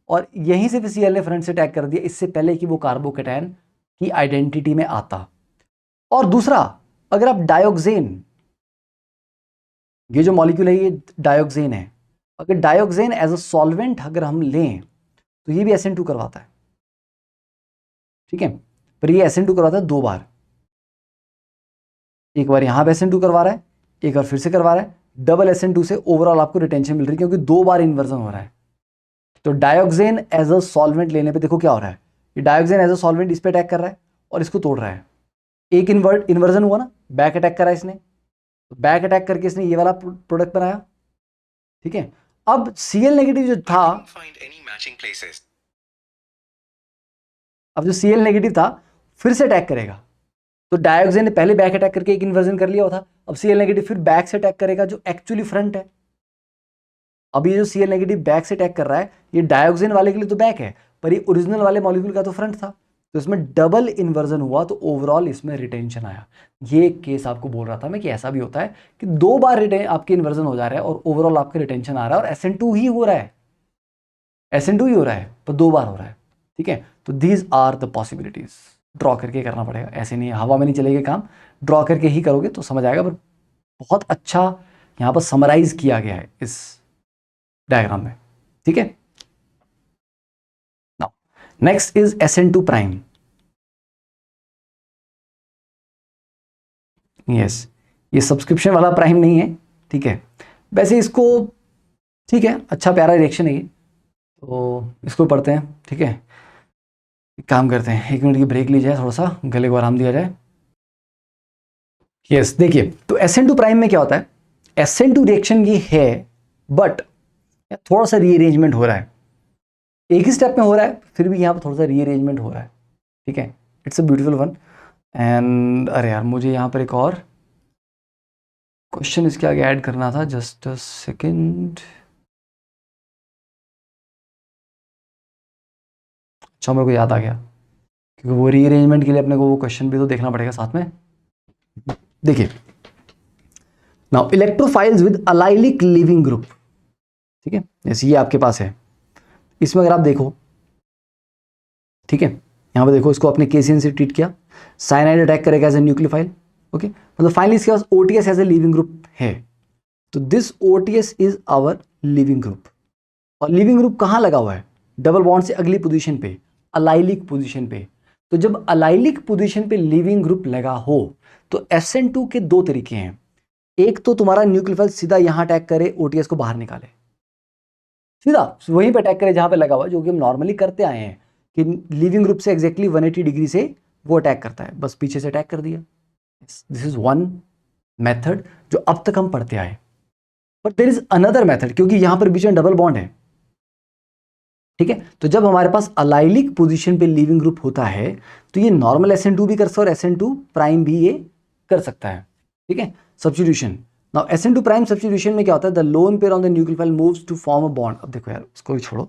और यहीं से फिर Cl ने फ्रंट से अटैक कर दिया, इससे पहले कि वो कार्बोकेटायन की आइडेंटिटी में आता। और दूसरा, अगर आप डायोक्सेन, ये जो मॉलिक्यूल है ये डायोक्सेन है, अगर डायोक्सेन एज अ सॉल्वेंट अगर हम लें तो ये भी SN2 करवाता है, ठीक है, पर ये SN2 करवाता है 2 बार, एक बार यहां पे SN2 करवा रहा है, एक बार फिर से करवा रहा है, डबल SN2 से ओवरऑल आपको रिटेंशन मिल रही है, क्योंकि 2 बार इन्वर्जन हो रहा है। तो डायोक्सेन एज अ सॉल्वेंट लेने पे देखो क्या हो रहा है, ये डायोक्सेन एज अ सॉल्वेंट इस पे अटैक कर रहा है और इसको तोड़ रहा है, एक इन्वर्जन हुआ ना, बैक अटैक करा इसने, तो बैक अटैक करके इसने ये वाला प्रोडक्ट बनाया, ठीक है। अब Cl नेगेटिव जो था, अब जो Cl नेगेटिव था फिर से अटैक करेगा, तो डायोक्सेन ने पहले बैक अटैक करके एक इन्वर्जन कर लिया हुआ था, अब Cl नेगेटिव फिर बैक से अटैक करेगा जो एक्चुअली फ्रंट है। अब ये जो Cl नेगेटिव बैक से अटैक कर रहा है, ये डायोक्सेन वाले के लिए तो बैक है, पर ये ओरिजिनल वाले मॉलिक्यूल का तो फ्रंट था, तो इसमें डबल इन्वर्जन हुआ, तो ओवरऑल इसमें रिटेंशन आया। ये केस आपको बोल रहा था मैं कि ऐसा भी होता है कि 2 बार आपके इन्वर्जन हो जा रहा है और ओवरऑल आपका रिटेंशन आ रहा है, और SN2 ही हो रहा है, SN2 ही हो रहा है, पर 2 बार हो रहा है, ठीक है। तो these are the possibilities, draw करके करना पड़ेगा, ऐसे नहीं हवा में नहीं चलेगा काम, ड्रॉ करके ही करोगे तो समझ आएगा। पर बहुत अच्छा यहाँ पर समराइज किया गया है इस डायग्राम में, ठीक है। Now next is SN2 prime. Yes, ये सब्सक्रिप्शन वाला प्राइम नहीं है, ठीक है, वैसे इसको, ठीक है, अच्छा प्यारा रिएक्शन है ये, तो इसको पढ़ते हैं, ठीक है। एक काम करते हैं, 1 मिनट की ब्रेक ली जाए, थोड़ा सा गले को आराम दिया जाए। यस देखिए, तो SN2 प्राइम में क्या होता है, SN2 रिएक्शन ये है, बट थोड़ा सा रीअरेंजमेंट हो रहा है, एक ही स्टेप में हो रहा है, फिर भी यहाँ पर थोड़ा सा रीअरेंजमेंट हो रहा है, ठीक है, it's a beautiful one. And अरे यार मुझे यहाँ पर एक और क्वेश्चन इसके आगे ऐड करना था, जस्ट अ सेकेंड। अच्छा मेरे को याद आ गया, क्योंकि वो रीअरेंजमेंट के लिए अपने को वो क्वेश्चन भी तो देखना पड़ेगा साथ में। देखिए now electrophiles with allylic leaving group, ठीक है, जैसे ये आपके पास है, इसमें अगर आप देखो, ठीक है, यहाँ पे देखो, इसको आपने केसियन से ट्रीट किया, साइनाइड अटैक करेगा एज ए न्यूक्लियोफाइल, ओके, मतलब फाइनली इसके पास OTS as a leaving group है, तो this OTS is our leaving group. और लिविंग ग्रुप कहाँ लगा हुआ है, डबल बॉन्ड से अगली पोजीशन पे, अलाइलिक पोजीशन पे। तो जब अलाइलिक पोजीशन पे लिविंग ग्रुप लगा हो तो SN2 के 2 तरीके हैं, एक तो तुम्हारा न्यूक्लियोफाइल सीधा यहाँ अटैक करे, ओटीएस को बाहर निकाले, सीधा वहीं पे अटैक करे जहां पे लगा हुआ, जो कि हम नॉर्मली करते आए हैं कि लिविंग ग्रुप से एग्जैक्टली 180 डिग्री से वो अटैक करता है, बस पीछे से अटैक कर दिया। दिस इज वन मेथड जो अब तक हम पढ़ते आए। But there is another method, क्योंकि यहां पर बीच में डबल बॉन्ड है, ठीक है। तो जब हमारे पास अलाइलिक पोजीशन पे लिविंग ग्रुप होता है तो ये नॉर्मल SN2 भी कर सकता है और SN2 प्राइम भी ये कर सकता है, ठीक है। Substitution, now SN2 prime substitution में क्या होता है, the lone pair on the nucleophile moves to form a bond. अब देखो यार इसको भी छोड़ो,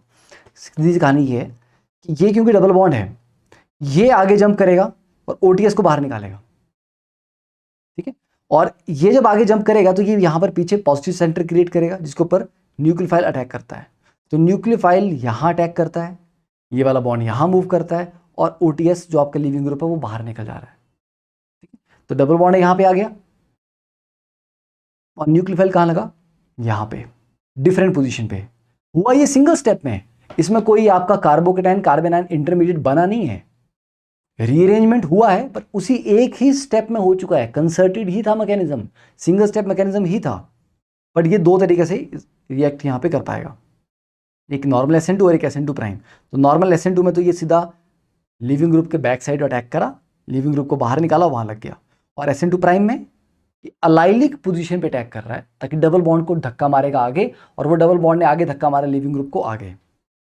सीधी सी कहानी ये है कि ये क्योंकि डबल बॉन्ड है, ये आगे जंप करेगा और OTS को बाहर निकालेगा, ठीक है। और ये जब आगे जंप करेगा तो ये यहां पर पीछे पॉजिटिव सेंटर क्रिएट करेगा जिसके ऊपर न्यूक्लियोफाइल अटैक करता है। तो न्यूक्लियोफाइल यहां अटैक करता है, ये वाला बॉन्ड यहां मूव करता है और OTS जो आपका लिविंग ग्रुप है वो बाहर निकल जा रहा है, ठीक है। तो डबल बॉन्ड यहां पे आ गया और न्यूक्लियोफाइल कहां लगा, यहां पे, डिफरेंट पोजीशन पे हुआ। ये सिंगल स्टेप में, इसमें कोई आपका कार्बोकेटाइन कार्बन आयन इंटरमीडिएट बना नहीं है, रीअरेंजमेंट हुआ है पर उसी एक ही स्टेप में हो चुका है, कंसर्टेड ही था मैकेनिज्म, सिंगल स्टेप मैकेनिज्म ही था। बट ये दो तरीके से रिएक्ट यहां पे कर पाएगा, एक नॉर्मल SN2 और एक SN2 प्राइम। तो नॉर्मल SN2 में तो ये सीधा लिविंग ग्रुप के बैक साइड अटैक करा, लिविंग ग्रुप को बाहर निकाला, वहां लग गया। और SN2 प्राइम में अलाइलिक पोजीशन पे अटैक कर रहा है ताकि डबल बॉन्ड को धक्का मारेगा आगे और वो डबल बॉन्ड ने आगे धक्का मारा लिविंग ग्रुप को आगे,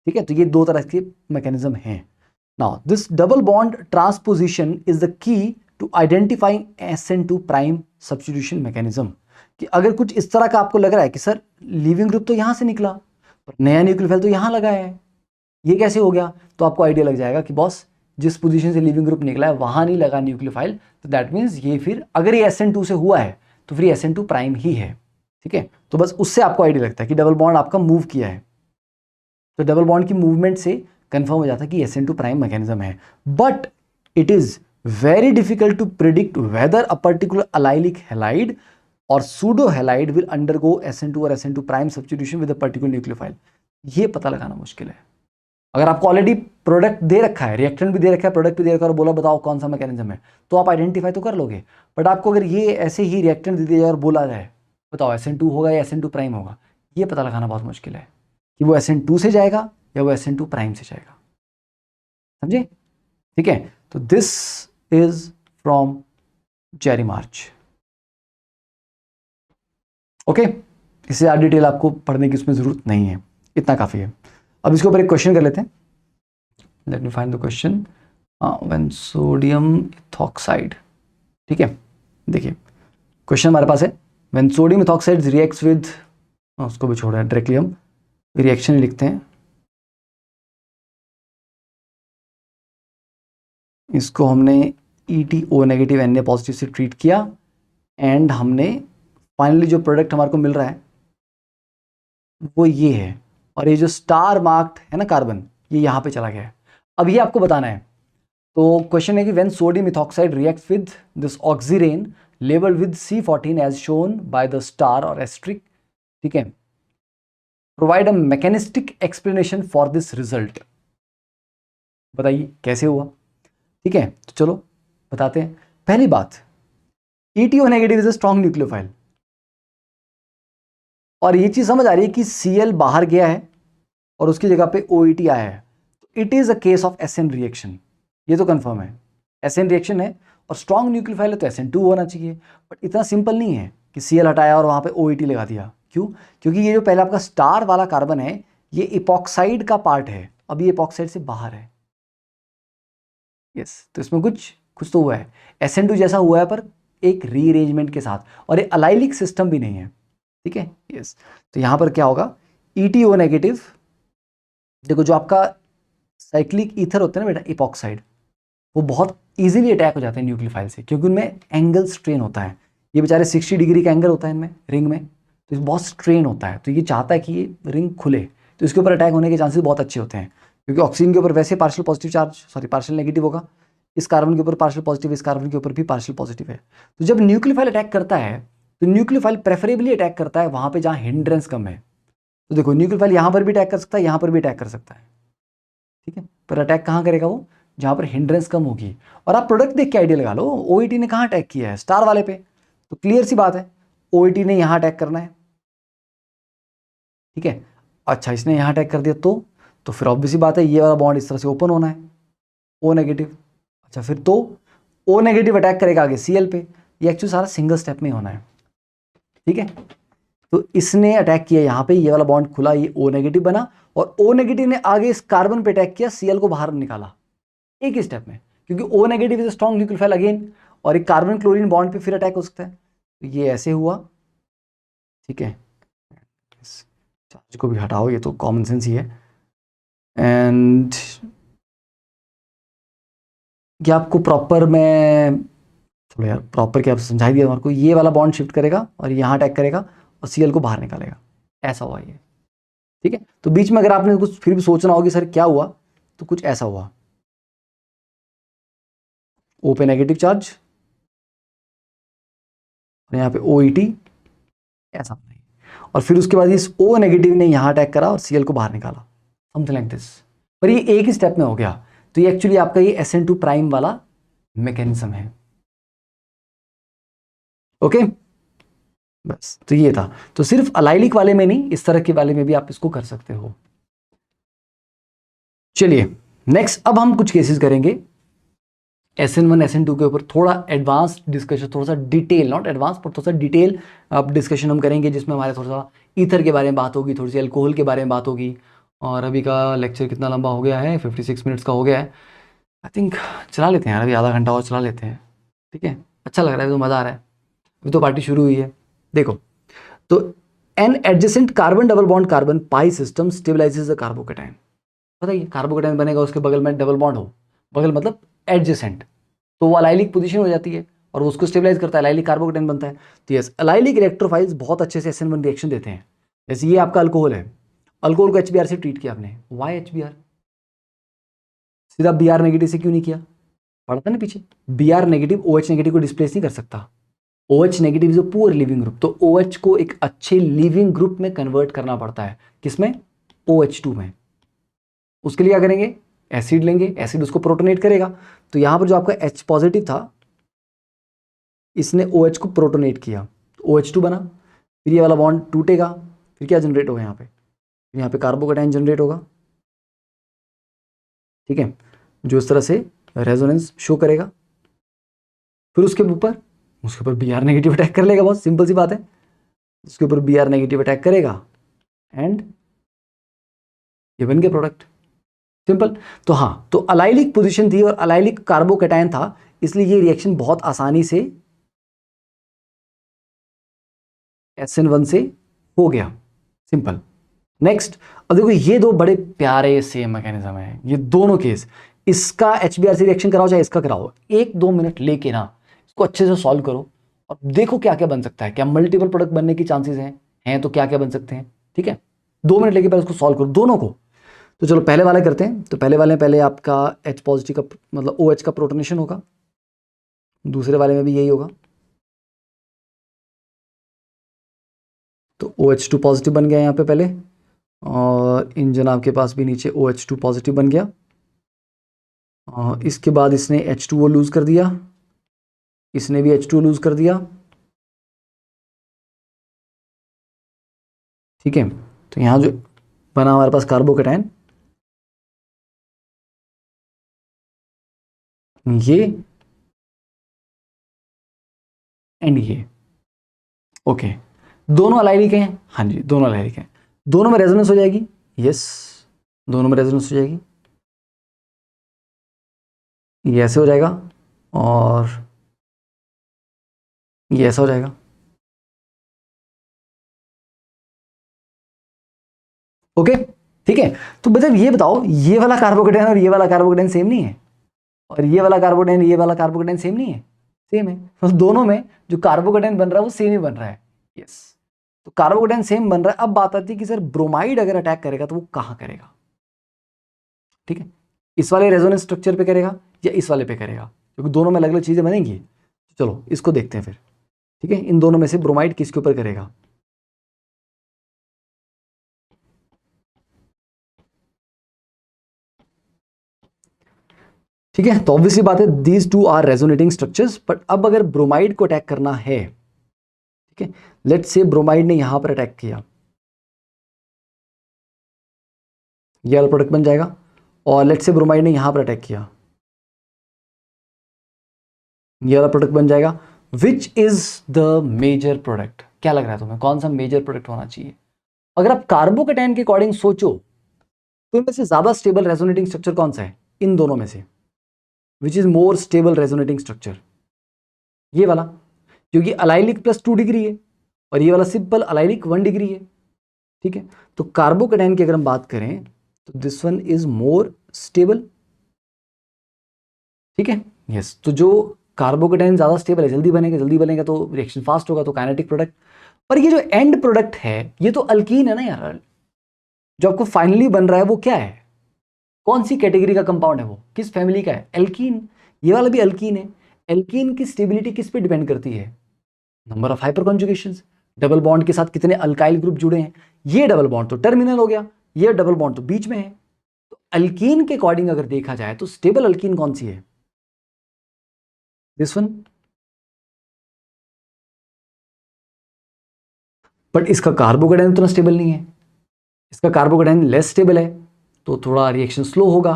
ठीक है। तो ये दो तरह के मैकेनिज्म हैं। Now this double bond transposition is the key to identifying SN2 prime substitution mechanism. कि अगर कुछ इस तरह का आपको लग रहा है कि सर लिविंग ग्रुप तो यहां से निकला पर नया न्यूक्लियोफाइल तो यहां लगा है, ये कैसे हो गया, तो आपको आइडिया लग जाएगा कि बॉस जिस पोजीशन से लिविंग ग्रुप निकला है वहां नहीं लगा न्यूक्लियोफाइल, तो दैट मीन्स ये फिर अगर ये SN2 से हुआ है तो फिर SN2 प्राइम ही है, ठीक है। तो बस उससे आपको आइडिया लगता है कि डबल बॉन्ड आपका मूव किया है, तो डबल बॉन्ड की मूवमेंट से कंफर्म हो जाता है कि SN2 प्राइम मैकेनिज्म है। But it is very difficult to predict whether a particular allylic halide और pseudo halide will undergo SN2 और SN2 prime substitution with a particular nucleophile. ये पता लगाना मुश्किल है। अगर आपको ऑलरेडी प्रोडक्ट दे रखा है, रिएक्टेंट भी दे रखा है, प्रोडक्ट भी दे रखा है और बोला बताओ कौन सा मैकेनिज्म है, तो आप आइडेंटिफाई तो कर लोगे। बट आपको अगर ये ऐसे ही रिएक्टेंट दे दिया जाए और बोला जाए बताओ SN2 होगा या SN2 प्राइम होगा, ये पता लगाना बहुत मुश्किल है कि वो SN2 से जाएगा या वो SN2 प्राइम से जाएगा, समझे, ठीक है। तो this is from Jerry March, okay. इससे ज़्यादा डिटेल आपको पढ़ने की उसमें जरूरत नहीं है, इतना काफी है। अब इसके ऊपर एक क्वेश्चन कर लेते हैं, let me find the question. When sodium ethoxide, ठीक है, देखिए क्वेश्चन हमारे पास है, when sodium ethoxide reacts with, उसको भी छोड़ा है, डायरेक्टली हम रिएक्शन लिखते हैं, इसको हमने ETO नेगेटिव Na पॉजिटिव से ट्रीट किया एंड हमने फाइनली जो प्रोडक्ट हमारे को मिल रहा है वो ये है, और ये जो स्टार मार्क्ड है ना कार्बन, ये यहाँ पे चला गया है। अब ये आपको बताना है। तो क्वेश्चन है कि when sodium ethoxide reacts with this oxirane labelled with C14 as shown by the star और एस्ट्रिक, ठीक है, provide a mechanistic explanation for this result. बताइए कैसे हुआ, ठीक है। तो चलो बताते हैं। पहली बात, ETO negative is a strong nucleophile, और ये चीज समझ आ रही है कि Cl बाहर गया है और उसकी जगह पे OET आया है, तो it is a case of SN reaction, ये तो कंफर्म है, SN रिएक्शन है और स्ट्रॉन्ग न्यूक्लियोफाइल है तो SN2 होना चाहिए। बट इतना सिंपल नहीं है कि Cl हटाया और वहां पे OET लगा दिया, क्यों, क्योंकि ये जो पहले आपका स्टार वाला कार्बन है ये इपॉक्साइड का पार्ट है, अब ये इपॉक्साइड से बाहर है, यस। तो इसमें कुछ तो हुआ है, SN2 जैसा हुआ है पर एक रीअरेंजमेंट के साथ, और ये अलाइलिक सिस्टम भी नहीं है, ठीक है, यस। तो यहां पर क्या होगा, ETO नेगेटिव, देखो जो आपका साइक्लिक ईथर होते हैं ना बेटा इपॉक्साइड, वो बहुत इजीली अटैक हो जाते हैं न्यूक्लियोफाइल से, क्योंकि उनमें एंगल स्ट्रेन होता है, ये बेचारे 60 डिग्री का एंगल होता है इनमें रिंग में, तो बहुत स्ट्रेन होता है, तो ये चाहता है कि ये रिंग खुले, तो इसके ऊपर अटैक होने के चांसेस बहुत अच्छे होते हैं, क्योंकि ऑक्सीजन के ऊपर वैसे partial positive charge, sorry partial negative होगा, इस कार्बन के ऊपर पार्शियल पॉजिटिव, इस कार्बन के ऊपर भी पार्शियल पॉजिटिव है। तो जब न्यूक्लियोफाइल अटैक करता है तो न्यूक्लियोफाइल प्रेफरेबली अटैक करता है वहां पे जहां हिंड्रेंस कम है। तो देखो न्यूक्लियोफाइल यहां पर भी अटैक कर सकता है, यहां पर भी अटैक कर सकता है, ठीक है, पर अटैक कहां करेगा वो, जहां पर हिंड्रेंस कम होगी। और आप प्रोडक्ट देख के आइडिया लगा लो, OET ने कहां अटैक किया है, स्टार वाले पे, तो क्लियर सी बात है OET ने यहाँ अटैक करना है, ठीक है। अच्छा, इसने यहाँ अटैक कर दिया तो फिर ऑब्वियसली बात है ये वाला बॉन्ड इस तरह से ओपन होना है, O नेगेटिव। अच्छा, फिर तो O नेगेटिव अटैक करेगा आगे Cl पे। ये एक्चुअली सारा सिंगल स्टेप में होना है, ठीक है। तो इसने अटैक किया यहाँ पे, ये वाला बॉन्ड खुला, ये O नेगेटिव बना, और O नेगेटिव ने आगे इस कार्बन पे अटैक किया, Cl को बाहर निकाला एक ही स्टेप में, क्योंकि O negative is strong nucleophile again, और एक कार्बन क्लोरीन बॉन्ड पे फिर अटैक हो सकता है। तो ये ऐसे हुआ, ठीक है। इस चार्ज को भी हटाओ, ये तो कॉमन सेंस ही है। एंड ये आपको प्रॉपर मैं, चलो यार प्रॉपर क्या समझा दिया हमारे को। ये वाला बॉन्ड शिफ्ट करेगा और यहाँ अटैक करेगा और Cl को बाहर निकालेगा, ऐसा हुआ ये, ठीक है। तो बीच में अगर आपने कुछ फिर भी सोचना होगा सर क्या हुआ, तो कुछ ऐसा हुआ, O पे नेगेटिव चार्ज और यहाँ पे OET ऐसा, और फिर उसके बाद इस O नेगेटिव ने यहाँ अटैक करा और Cl को बाहर निकाला, समथिंग लाइक दिस। पर ये एक ही स्टेप में हो गया। तो ये एक्चुअली आपका ये SN2 प्राइम वाला मैकेनिज्म है, ओके। बस तो ये था। तो सिर्फ अलाइलिक वाले में नहीं, इस तरह के वाले में भी आप इसको कर सकते हो। चलिए नेक्स्ट, अब हम कुछ केसेस करेंगे SN1 SN2 के ऊपर, थोड़ा एडवांस डिस्कशन, थोड़ा सा डिटेल, नॉट एडवांस पर थोड़ा सा डिटेल अब डिस्कशन हम करेंगे, जिसमें हमारे थोड़ा सा ईथर के बारे में बात होगी, थोड़ी सी अल्कोहल के बारे में बात होगी। और अभी का लेक्चर कितना लंबा हो गया है, 56 मिनट्स का हो गया है। आई थिंक चला लेते हैं यार, अभी आधा घंटा और चला लेते हैं, ठीक है। अच्छा लग रहा है, तो मज़ा आ रहा है, अभी तो पार्टी शुरू हुई है। देखो, तो an adjacent carbon double bond carbon pi system stabilises the carbocation. बताइए, कार्बोकेटाइन बनेगा, उसके बगल में डबल बॉन्ड हो, बगल मतलब एडजेसेंट, तो वो अलाइलिक पोजीशन हो जाती है और उसको स्टेबलाइज करता है, अलाइलिक कार्बोकेटाइन बनता है। तो यस, अलाइलिक इलेक्ट्रोफाइल्स बहुत अच्छे से SN1 रिएक्शन देते हैं। जैसे ये आपका अल्कोहल है, अल्कोहल को HBr से ट्रीट किया आपने, वाई HBr, सीधा Br नेगेटिव से क्यों नहीं किया, पढ़ा था ना पीछे, Br नेगेटिव OH नेगेटिव को डिस्प्लेस नहीं कर सकता, OH negative is a poor leaving group, तो OH को एक अच्छे लिविंग ग्रुप में कन्वर्ट करना पड़ता है, किसमें, OH2 में। उसके लिए क्या करेंगे, एसिड लेंगे, एसिड उसको प्रोटोनेट करेगा। तो यहां पर जो आपका H पॉजिटिव था, इसने OH को प्रोटोनेट किया, OH2 बना, फिर ये वाला बॉन्ड टूटेगा, फिर क्या जनरेट होगा यहाँ पे कार्बोकेटाइन जनरेट होगा, ठीक है, जो इस तरह से रेजोनेंस शो करेगा। फिर उसके ऊपर Br नेगेटिव अटैक कर लेगा, बहुत सिंपल सी बात है, उसके ऊपर Br नेगेटिव अटैक करेगा एंड ये बन गया प्रोडक्ट, सिंपल। तो हाँ, तो अलाइलिक पोजीशन थी और अलाइलिक कार्बोकेटाइन था, इसलिए ये रिएक्शन बहुत आसानी से SN1 से हो गया, सिंपल। नेक्स्ट, अब देखो ये दो बड़े प्यारे सेम मैकेनिज्म है, ये दोनों केस, इसका HBr से रिएक्शन कराओ चाहे इसका कराओ, 1-2 मिनट लेके ना इसको अच्छे से सॉल्व करो और देखो क्या क्या बन सकता है, क्या मल्टीपल प्रोडक्ट बनने की चांसेस हैं तो क्या क्या बन सकते हैं, ठीक है। 2 मिनट लेके पहले उसको सॉल्व करो दोनों को। तो चलो पहले वाले करते हैं। तो पहले वाले में पहले आपका H पॉजिटिव का मतलब OH का प्रोटोनेशन होगा, दूसरे वाले में भी यही होगा। तो OH2 पॉजिटिव बन गया यहाँ पे पहले, और इन जनाब के पास भी नीचे OH2 पॉजिटिव बन गया, और इसके बाद इसने H2O लूज कर दिया, इसने भी H2O लूज कर दिया, ठीक है। तो यहाँ जो बना हमारे पास कार्बोकेटाइन, ये एंड ये, ओके। दोनों अलाइलिक हैं, हाँ जी दोनों अलाइलिक हैं, दोनों में रेजोनेंस हो जाएगी, यस दोनों में रेजोनेंस हो जाएगी, ये ऐसे हो जाएगा और ये ऐसा हो जाएगा, ओके ठीक है। तो मतलब ये बताओ, ये वाला कार्बोकेटाइन और ये वाला कार्बोकेटाइन सेम नहीं है, और ये वाला कार्बोकेटाइन ये वाला कार्बोकेटाइन सेम नहीं है, सेम है। तो दोनों में जो कार्बोकेटाइन बन रहा है वो सेम ही बन रहा है, यस। तो कार्बोकेटाइन सेम बन रहा है। अब बात आती है कि सर ब्रोमाइड अगर अटैक करेगा तो वो कहाँ करेगा, ठीक है, इस वाले रेजोनेंस स्ट्रक्चर पे करेगा या इस वाले पे करेगा, क्योंकि दोनों में अलग अलग चीजें बनेंगी। तो चलो इसको देखते हैं फिर, ठीक है, इन दोनों में से ब्रोमाइड किसके ऊपर करेगा। ठीक है, तो ऑब्वियसली बात है these two are resonating structures, but अब अगर ब्रोमाइड को अटैक करना है, ठीक है, लेट्स से ब्रोमाइड ने यहां पर अटैक किया, ये वाला प्रोडक्ट बन जाएगा, और लेट्स से ब्रोमाइड ने यहां पर अटैक किया, ये वाला प्रोडक्ट बन जाएगा। Which is the major product? क्या लग रहा है तुम्हें, कौन सा मेजर प्रोडक्ट होना चाहिए? अगर आप कार्बोकेटाइन के अकॉर्डिंग सोचो तो इनमें से ज्यादा स्टेबल रेजोनेटिंग स्ट्रक्चर कौन सा है इन दोनों में से? Which is more stable resonating structure? ये वाला, क्योंकि अलाइलिक प्लस 2 डिग्री है और ये वाला सिंपल अलाइलिक 1 डिग्री है। ठीक है, तो कार्बोकेटाइन की अगर हम बात करें तो this one is more stable. ठीक है, यस, तो जो कार्बोकेटाइन ज्यादा स्टेबल है, जल्दी बनेगा तो रिएक्शन फास्ट होगा, तो काइनेटिक प्रोडक्ट। पर ये जो एंड प्रोडक्ट है ये तो अल्कीन है ना यार, जो आपको फाइनली बन रहा है वो क्या है, कौन सी कैटेगरी का कंपाउंड है वो, किस फैमिली का है? एल्कीन। ये वाला भी अल्कीन है। एल्कीन की स्टेबिलिटी किस पे डिपेंड करती है? Number of hyperconjugations, double bond के साथ कितने अल्काइल ग्रुप जुड़े हैं। ये डबल बॉन्ड तो टर्मिनल हो गया, ये डबल बॉन्ड तो बीच में है। तो अल्कीन के अकॉर्डिंग अगर देखा जाए तो स्टेबल अल्कीन कौन सी है? This one. बट इसका कार्बोकेटाइन उतना स्टेबल नहीं है, इसका कार्बोकेटाइन लेस स्टेबल है, तो थोड़ा रिएक्शन स्लो होगा।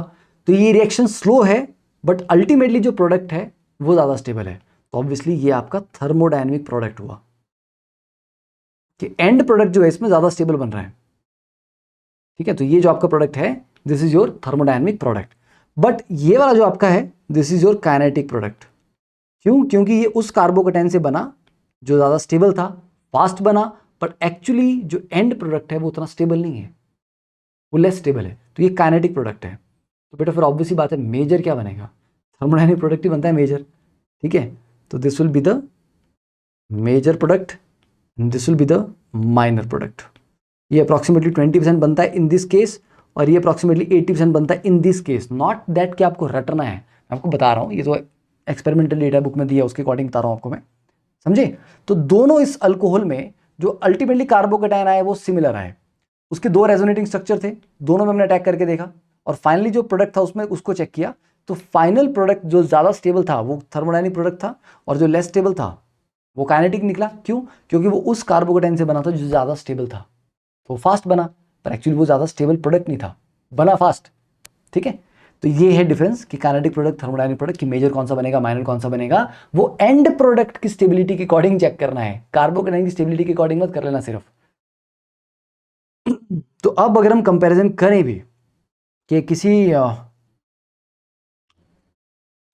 तो ये रिएक्शन स्लो है बट अल्टीमेटली जो प्रोडक्ट है वो ज्यादा स्टेबल है, तो ऑब्वियसली ये आपका थर्मोडायनेमिक प्रोडक्ट हुआ कि एंड प्रोडक्ट जो है इसमें ज्यादा स्टेबल बन रहा है। ठीक है, तो ये जो आपका प्रोडक्ट है this is your thermodynamic product. But ये वाला जो आपका है this is your kinetic product. क्यों? क्योंकि ये उस कार्बोकेटाइन से बना जो ज्यादा स्टेबल था, फास्ट बना, बट एक्चुअली जो एंड प्रोडक्ट है वो उतना स्टेबल नहीं है, वो लेस स्टेबल है, तो ये काइनेटिक प्रोडक्ट है। तो बेटा फिर ऑब्वियसली बात है मेजर क्या बनेगा? थर्मोडायनेमिक प्रोडक्ट ही बनता है मेजर। ठीक है, तो this will be the major product, this will be the minor product. ये अप्रॉक्सीमेटली 20% बनता है इन दिस केस, और ये अप्रॉक्सीमेटली 80% बनता है in this case. Not that कि आपको रटना है, मैं आपको बता रहा हूँ, ये तो एक्सपेरिमेंटल डेटा बुक में दिया उसके अकॉर्डिंग बता रहा हूँ आपको मैं, समझे? तो दोनों इस अल्कोहल में जो अल्टीमेटली कार्बोकेटाइन आया वो सिमिलर आए, उसके दो रेजोनेटिंग स्ट्रक्चर थे, दोनों में हमने अटैक करके देखा, और फाइनली जो प्रोडक्ट था उसमें उसको चेक किया, तो फाइनल प्रोडक्ट जो ज्यादा स्टेबल था वो थर्मोडायनेमिक प्रोडक्ट था, और जो लेस स्टेबल था वो काइनेटिक निकला। क्यों? क्योंकि वो उस कार्बोकेटाइन से बना था जो ज्यादा स्टेबल था, तो फास्ट बना, पर एक्चुअली वो ज्यादा स्टेबल प्रोडक्ट नहीं था, बना फास्ट। ठीक है, तो ये है डिफरेंस कि काइनेटिक प्रोडक्ट, थर्मोडायनेमिक प्रोडक्ट, कि मेजर कौन सा बनेगा, माइनर कौन सा बनेगा, वो एंड प्रोडक्ट की स्टेबिलिटी के अकॉर्डिंग चेक करना है, कार्बोकेटाइन की स्टेबिलिटी के अकॉर्डिंग मत कर लेना सिर्फ। तो अब अगर हम कंपैरिजन करें भी कि किसी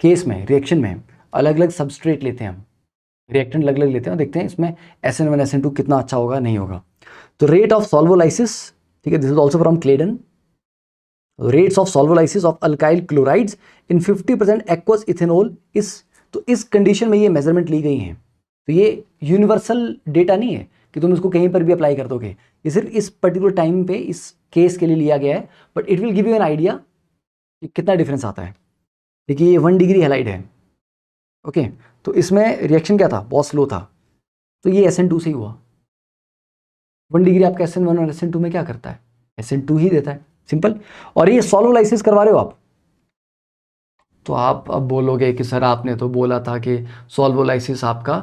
केस में, रिएक्शन में अलग अलग सबस्ट्रेट लेते हैं हम, रिएक्टेंट अलग अलग लेते हैं, देखते हैं इसमें SN1 SN2 कितना अच्छा होगा नहीं होगा। तो रेट ऑफ सॉल्वोलाइसिस, ठीक है, this is also from Clayden, rates of solvolysis of alkyl chlorides in 50% aqueous ethanol इस, तो इस कंडीशन में ये मेजरमेंट ली गई हैं। तो ये यूनिवर्सल डेटा नहीं है कि तुम इसको कहीं पर भी अप्लाई कर दोगे, ये सिर्फ इस पर्टिकुलर टाइम पे इस केस के लिए लिया गया है, but it will give you an idea कि कितना डिफरेंस आता है। देखिए ये 1 डिग्री हैलाइड है, ओके, तो इसमें रिएक्शन क्या था, बहुत स्लो था, तो ये SN2 से ही हुआ। 1 डिग्री आपका SN1 और SN2 में क्या करता है? SN2 ही देता है, सिंपल। और ये सॉल्वोलाइसिस करवा रहे हो आप, तो आप अब बोलोगे कि सर आपने तो बोला था कि सॉल्वोलाइसिस आपका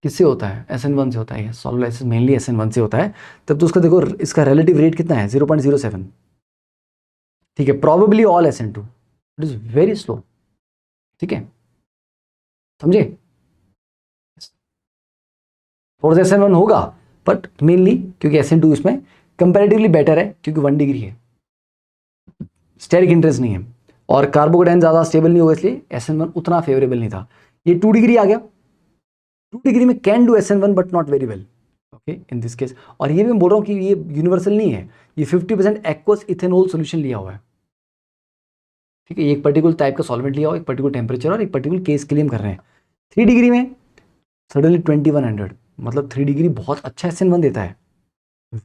किससे होता है, SN1 से होता है। सॉल्वोलाइसिस मेनली SN1 से होता है। तब तो उसका देखो इसका रिलेटिव रेट कितना है, 0.07। ठीक है, probably all SN2, it is very slow. ठीक है, समझे? थोड़ा सा SN1 होगा, बट मेनली क्योंकि SN2 इसमें कंपैरेटिवली बेटर है क्योंकि 1 डिग्री है, स्टेरिक इंटरेस्ट नहीं है, और कार्बोकेटाइन ज़्यादा स्टेबल नहीं होगा, इसलिए SN1 उतना फेवरेबल नहीं था। ये 2 डिग्री आ गया, 2 डिग्री में can do SN1 but not very well, okay, in this case. और ये भी मैं बोल रहा हूँ कि ये यूनिवर्सल नहीं है, ये 50% एक्वस इथेनॉल सोल्यूशन लिया हुआ है। ठीक है, एक पर्टिकुलर टाइप का सॉल्वेंट लिया हुआ, एक पर्टिकुलर टेम्परेचर और एक पर्टिकुलर केस के लिए हम कर रहे हैं। 3 डिग्री में सडनली 2100, मतलब 3 डिग्री बहुत अच्छा SN1 देता है,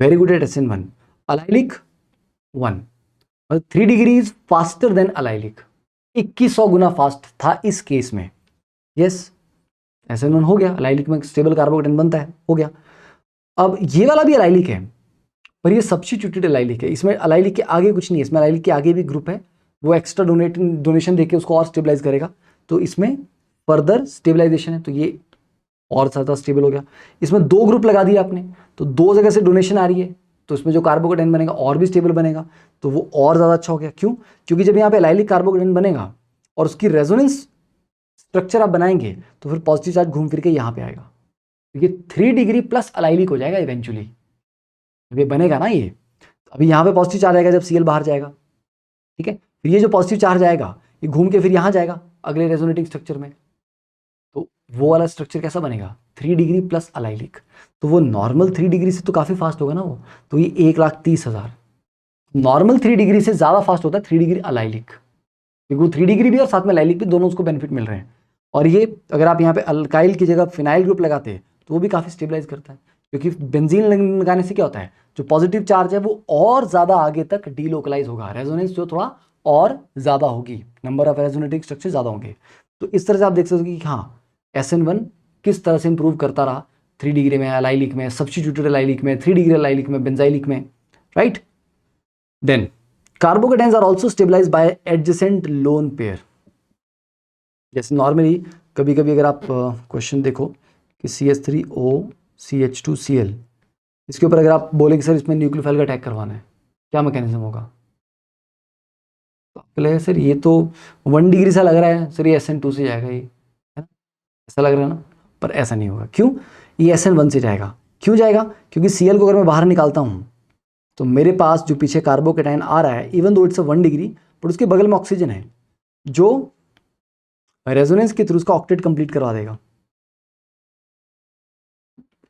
very good at SN1। Allylic 1, मतलब 3 degree is faster than allylic, 2100 Guna fast था इस केस में। यस, SN1 हो गया, अलाइलिक में स्टेबल कार्बोकेटाइन बनता है, हो गया। अब ये वाला भी अलाइलिक है, पर ये सब्स्टिट्यूटेड अलाइलिक है, इसमें अलाइलिक के आगे कुछ नहीं है, इसमें अलाइलिक के आगे भी ग्रुप है, वो एक्स्ट्रा डोनेशन देके उसको और स्टेबलाइज करेगा, तो इसमें फर्दर स्टेबलाइजेशन है। तो ये और ज़्यादा स्टेबल हो गया। इसमें 2 ग्रुप लगा दिया आपने, तो 2 जगह से डोनेशन आ रही है, तो इसमें जो कार्बोकेटाइन बनेगा और भी स्टेबल बनेगा, तो वो और ज़्यादा अच्छा हो गया। क्यों? क्योंकि जब यहाँ पे एलाइलिक कार्बोकेटाइन बनेगा और उसकी रेजोनेंस स्ट्रक्चर आप बनाएंगे तो फिर पॉजिटिव चार्ज घूम फिर के यहाँ पे आएगा। ये 3 डिग्री प्लस अलाइलिक हो जाएगा इवेंचुअली, जब ये बनेगा ना ये। अभी यहाँ पे पॉजिटिव चार्ज आएगा जब Cl बाहर जाएगा, ठीक है। फिर ये जो पॉजिटिव चार्ज आएगा ये घूम के फिर यहाँ जाएगा अगले रेजोनेटिंग स्ट्रक्चर में, तो वो वाला स्ट्रक्चर कैसा बनेगा? 3 डिग्री प्लस अलाइलिक। तो वो नॉर्मल 3 डिग्री से तो काफ़ी फास्ट होगा ना वो, तो ये 1,30,000। नॉर्मल 3 डिग्री से ज़्यादा फास्ट होता है 3 डिग्री अलाइलिक, क्योंकि वो 3 डिग्री भी और साथ में अलाइलिक भी, दोनों उसको बेनिफिट मिल रहे हैं। और ये अगर आप यहाँ पे अल्काइल की जगह फिनाइल ग्रुप लगाते हैं तो वो भी काफ़ी स्टेबलाइज करता है, क्योंकि बेंजीन लगाने से क्या होता है, जो पॉजिटिव चार्ज है वो और ज़्यादा आगे तक डीलोकलाइज होगा, रेजोनेंस जो थोड़ा और ज़्यादा होगी, नंबर ऑफ रेजोनेटिंग स्ट्रक्चर ज़्यादा होंगे। तो इस तरह से आप देख सकते हो कि हाँ SN1 किस तरह से इंप्रूव करता रहा 3 डिग्री में अलाइलिक में, सब्स्टिट्यूटेड अलाइलिक में, 3 डिग्री अलाइलिक में, बेंजाइलिक में, right. Then carbocations are also stabilize by adjacent lone pair. जैसे नॉर्मली कभी कभी अगर आप क्वेश्चन देखो कि CH3O CH2Cl, इसके ऊपर अगर आप बोले कि सर इसमें न्यूक्लियोफाइल का अटैक करवाना है, क्या मैकेनिज्म होगा? तो आपको लगेगा सर ये तो 1 डिग्री सा लग रहा है, सर ये SN2 से जाएगा, ये है ना, ऐसा लग रहा है ना, पर ऐसा नहीं होगा। क्यों? ये SN1 से जाएगा। क्यों जाएगा? क्योंकि Cl को अगर मैं बाहर निकालता हूँ तो मेरे पास जो पीछे कार्बोकेटाइन आ रहा है, even though it's 1 degree, but उसके बगल में ऑक्सीजन है जो रेजोनेंस के थ्रू उसका ऑक्टेट कंप्लीट करवा देगा।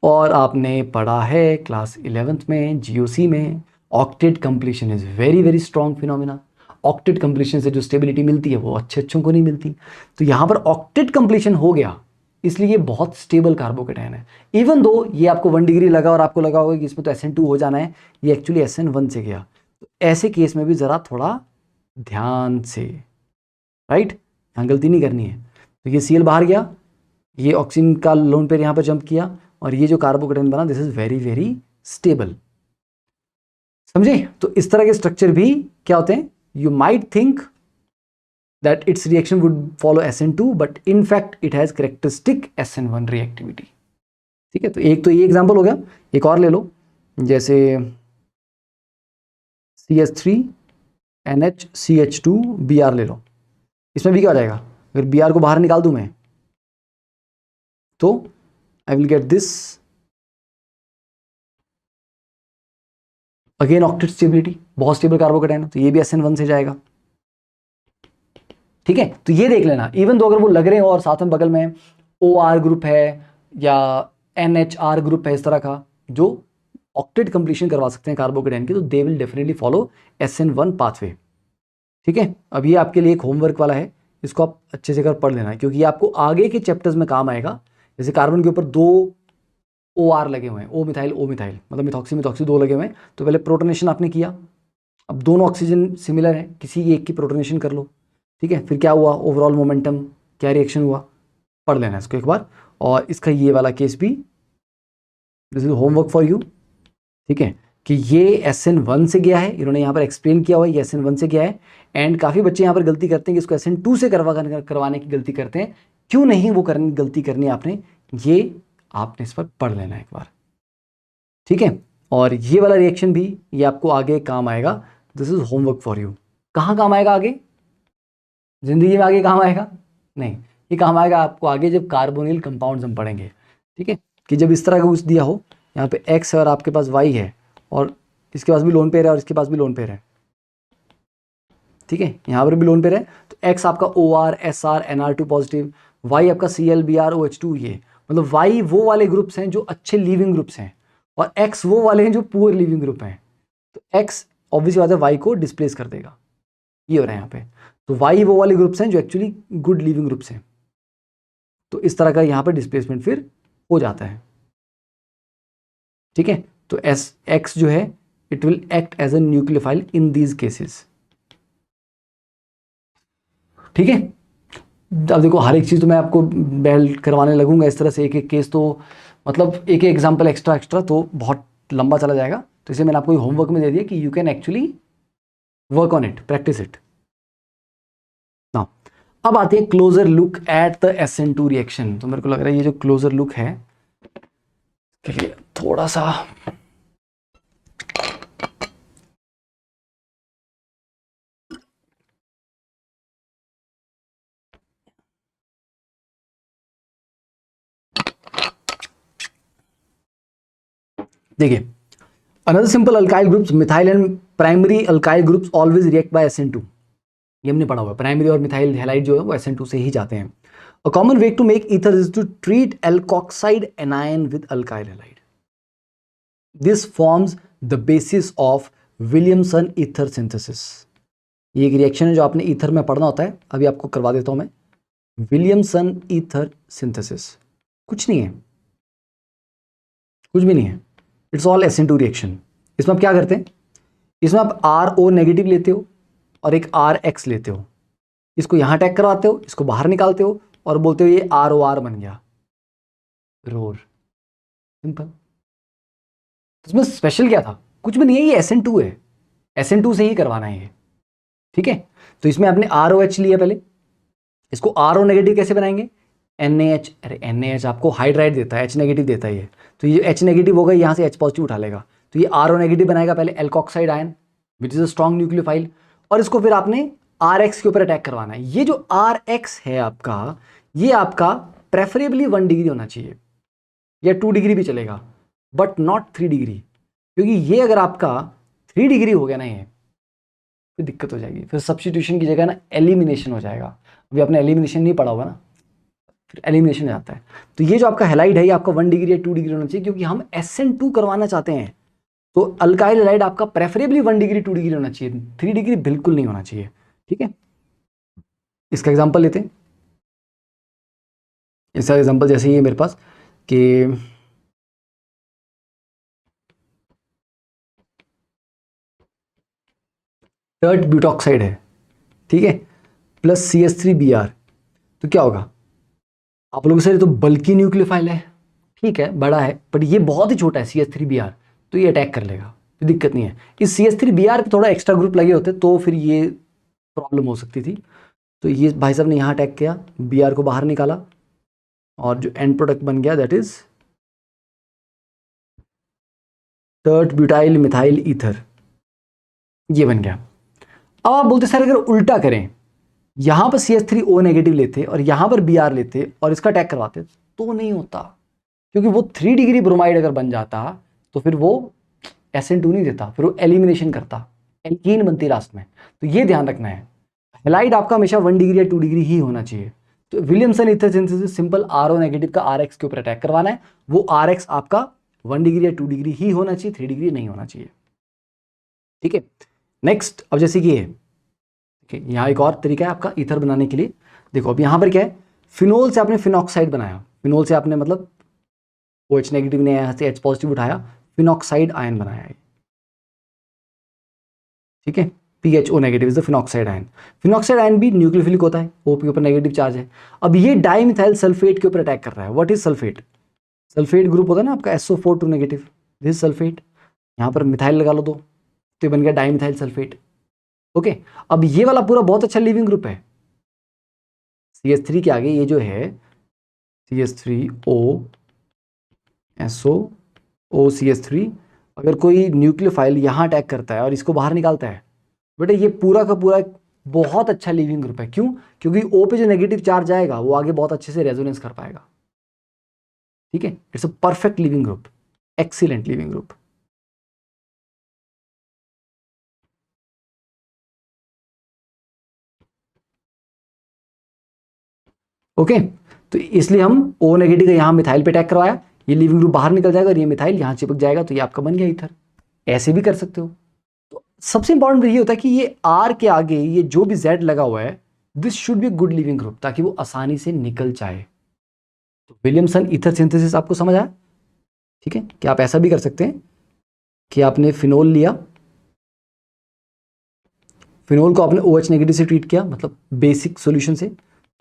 और आपने पढ़ा है क्लास 11th में GOC में, octet completion is very very strong phenomena. Octet completion से जो स्टेबिलिटी मिलती है वो अच्छों को नहीं मिलती, तो यहाँ पर ऑक्टेट कंप्लीशन हो गया, इसलिए ये बहुत स्टेबल कार्बोकेटाइन है। इवन दो ये आपको 1 डिग्री लगा और आपको लगा होगा कि इसमें तो SN2 हो जाना है, ये एक्चुअली SN1 से गया। तो ऐसे केस में भी ज़रा थोड़ा ध्यान से, राइट, यहाँ गलती नहीं करनी है। तो ये Cl बाहर गया, ये ऑक्सीजन का लोन पेयर यहाँ पर जंप किया, और ये जो कार्बोकेटाइन बना this is very very stable. समझे? तो इस तरह के स्ट्रक्चर भी क्या होते हैं, you might think that its reaction would follow SN2, but in fact it has characteristic SN1 reactivity। ठीक है, तो एक तो ये एग्जांपल हो गया, एक और ले लो, जैसे CH3NH CH2Br ले लो। इसमें भी क्या हो जाएगा, अगर Br को बाहर निकाल दूं मैं तो I will get this again octet stability, बहुत स्टेबल कार्बोकेटाइन है, तो ये भी SN1 से जाएगा। ठीक है, तो ये देख लेना, इवन दो अगर वो लग रहे हो और साथ में बगल में OR ग्रुप है या NHR ग्रुप है इस तरह का जो ऑक्टेट कंप्लीशन करवा सकते हैं कार्बोकेटाइन की, तो they will definitely follow SN1 pathway. ठीक है, अब ये आपके लिए एक होमवर्क वाला है, इसको आप अच्छे से कर पढ़ लेना, क्योंकि ये आपको आगे के चैप्टर्स में काम आएगा। जैसे कार्बन के ऊपर 2 OR लगे हुए हैं, O मिथाइल मतलब मिथॉक्सी मिथॉक्सी 2 लगे हुए हैं, तो पहले प्रोटोनेशन आपने किया, अब दोनों ऑक्सीजन सिमिलर है, किसी एक की प्रोटोनेशन कर लो। ठीक है, फिर क्या हुआ, ओवरऑल मोमेंटम क्या रिएक्शन हुआ, पढ़ लेना इसको एक बार। और इसका ये वाला केस भी, this is homework for you. ठीक है, कि ये SN1 से गया है, इन्होंने यहाँ पर एक्सप्लेन किया हुआ है, ये SN1 से गया है। एंड काफ़ी बच्चे यहाँ पर गलती करते हैं कि इसको SN2 से करवाने की गलती करते हैं। क्यों नहीं वो गलती करनी आपने, ये आपने इस पर पढ़ लेना है एक बार। ठीक है, और ये वाला रिएक्शन भी ये आपको आगे काम आएगा, this is homework for you. कहाँ काम आएगा आगे, जिंदगी में आगे काम आएगा नहीं, ये काम आएगा आपको आगे जब कार्बोनिल कंपाउंड्स हम पढ़ेंगे। ठीक है, कि जब इस तरह का कुछ दिया हो, यहाँ पे X है और आपके पास Y है, और इसके पास भी लोन पेयर है और इसके पास भी लोन पेयर है। ठीक है, यहाँ पर भी लोन पेयर है, तो X आपका OR SR NR2 positive, Y आपका Cl Br OH2, ये मतलब Y वो वाले ग्रुप्स हैं जो अच्छे लीविंग ग्रुप्स हैं, और X वो वाले हैं जो पुअर लीविंग ग्रुप हैं। तो X ऑब्वियसली बात है Y को डिस्प्लेस कर देगा, ये हो रहा है यहाँ पे। तो Y वो वाले ग्रुप्स हैं जो एक्चुअली गुड लिविंग ग्रुप्स हैं, तो इस तरह का यहाँ पर डिस्प्लेसमेंट फिर हो जाता है। ठीक है, तो X जो है it will act as a nucleophile in these cases. ठीक है, अब देखो हर एक चीज़ तो मैं आपको बेल्ट करवाने लगूंगा इस तरह से, एक एक केस तो मतलब एक एक एग्जाम्पल एक्स्ट्रा तो बहुत लंबा चला जाएगा। तो इसे मैंने आपको होमवर्क में दे दिया कि you can actually work on it, practice it. अब आते हैं closure look at the SN2 reaction. तो मेरे को लग रहा है ये जो क्लोजर लुक है के लिए थोड़ा सा देखिए, another simple alkyl groups methyl and primary alkyl groups always react by SN2। ये हमने पढ़ा हुआ है, प्राइमरी और मिथाइल हैलाइड जो है वो SN2 से ही जाते हैं। A common way to make ether is to treat alkoxide anion with alkyl halide. This forms the basis of Williamson ether synthesis. ये एक रिएक्शन है जो आपने ईथर में पढ़ना होता है, अभी आपको करवा देता हूं मैं। विलियमसन ईथर सिंथेसिस कुछ नहीं है, कुछ भी नहीं है, इट्स ऑल SN2 रिएक्शन। इसमें आप क्या करते हैं, इसमें आप RO नेगेटिव लेते हो और एक RX लेते हो, इसको यहां अटैक करवाते हो, इसको बाहर निकालते हो और बोलते हो ये ROR बन गया, रोर। सिंपल। इसमें स्पेशल क्या था, कुछ भी नहीं है, ये SN2 है, SN2 से ही करवाना है ये, ठीक है। तो इसमें आपने ROH लिया पहले, इसको RO नेगेटिव कैसे बनाएंगे, NaH, अरे NaH आपको हाइड्राइड देता है, H नेगेटिव देता है ये, तो ये H नेगेटिव होगा, यहाँ से H पॉजिटिव उठा लेगा, तो ये RO नेगेटिव बनाएगा पहले alkoxide ion which is a strong nucleophile, और इसको फिर आपने RX के ऊपर अटैक करवाना है। ये जो RX है आपका, ये आपका प्रेफरेबली 1 डिग्री होना चाहिए, या 2 डिग्री भी चलेगा, बट नॉट 3 डिग्री, क्योंकि ये अगर आपका 3 डिग्री हो गया ना, ये फिर दिक्कत हो जाएगी, फिर सब्स्टिट्यूशन की जगह ना एलिमिनेशन हो जाएगा। अभी आपने एलिमिनेशन नहीं पढ़ा होगा ना, फिर एलिमिनेशन हो जाता है। तो ये जो आपका हैलाइड है ये आपका 1 डिग्री या 2 डिग्री होना चाहिए, क्योंकि हम SN2 करवाना चाहते हैं। तो अल्काइल हैलाइड आपका प्रेफरेबली 1 डिग्री 2 डिग्री होना चाहिए, 3 डिग्री बिल्कुल नहीं होना चाहिए, ठीक है। इसका एग्जांपल लेते हैं। इसका एग्जांपल जैसे ये मेरे पास कि टर्ट ब्यूटॉक्साइड है, ठीक है, प्लस CH3Br, तो क्या होगा, आप लोगों से तो बल्कि न्यूक्लियोफाइल है, ठीक है, बड़ा है, बट ये बहुत ही छोटा है CH3Br, तो ये अटैक कर लेगा, तो दिक्कत नहीं है। इस CH3Br पे थोड़ा एक्स्ट्रा ग्रुप लगे होते तो फिर ये प्रॉब्लम हो सकती थी। तो ये भाई साहब ने यहाँ अटैक किया, Br को बाहर निकाला, और जो एंड प्रोडक्ट बन गया that is tert butyl methyl ether, ये बन गया। अब आप बोलते सर अगर उल्टा करें, यहां पर CH3O नेगेटिव लेते और यहां पर Br लेते और इसका अटैक करवाते, तो नहीं होता, क्योंकि वो 3 डिग्री ब्रोमाइड अगर बन जाता तो फिर वो SN2 नहीं देता, फिर वो एलिमिनेशन करता, एल्कीन बनती लास्ट में। तो ये ध्यान रखना है, हैलाइड आपका हमेशा 1 डिग्री या 2 डिग्री ही होना चाहिए। तो Williamson ether synthesis simple RO negative का RX के ऊपर अटैक करवाना है, वो RX आपका 1 डिग्री या 2 डिग्री ही होना चाहिए, 3 डिग्री नहीं होना चाहिए, ठीक है। नेक्स्ट, अब जैसे कि ये यहाँ एक और तरीका है आपका ईथर बनाने के लिए। देखो अब यहाँ पर क्या है, फिनोल से आपने फिनॉक्साइड बनाया, फिनोल से आपने मतलब OH नेगेटिव ने यहाँ से H पॉजिटिव उठाया, फिनॉक्साइड आयन बनाया है, ठीक है। PHO negative is the phenoxide ion. Phenoxide ion भी न्यूक्लियोफिलिक होता है, O के ऊपर नेगेटिव चार्ज है। अब ये डाइमिथाइल सल्फेट के ऊपर अटैक कर रहा है। What is sulphate, sulphate group होता है ना आपका SO4 नेगेटिव, दिस सल्फेट, यहाँ पर मिथाइल लगा लो दो, तो ये बन गया डाइमिथाइल सल्फेट, ओके। अब ये वाला पूरा बहुत अच्छा लिविंग ग्रुप है, CH3 के आगे ये जो है CH3O SOOCH3, अगर कोई न्यूक्लियोफाइल यहाँ अटैक करता है और इसको बाहर निकालता है, बेटा ये पूरा का पूरा बहुत अच्छा लिविंग ग्रुप है। क्यों, क्योंकि O पे जो नेगेटिव चार्ज आएगा वो आगे बहुत अच्छे से रेजोनेंस कर पाएगा, ठीक है। It's a perfect leaving group, excellent leaving group. Okay, तो इसलिए हम O नेगेटिव का यहाँ मिथाइल पे अटैक करवाया, ये लिविंग ग्रुप बाहर निकल जाएगा और ये मिथाइल यहाँ चिपक जाएगा, तो ये आपका बन गया ईथर। ऐसे भी कर सकते हो। तो सबसे इंपॉर्टेंट ये होता है कि ये R के आगे ये जो भी Z लगा हुआ है, this should be good leaving group, ताकि वो आसानी से निकल जाए। तो विलियमसन ईथर सिंथेसिस आपको समझ आया, ठीक है। कि आप ऐसा भी कर सकते हैं कि आपने फिनोल लिया, फिनोल को आपने OH नेगेटिव से ट्रीट किया, मतलब बेसिक सॉल्यूशन से,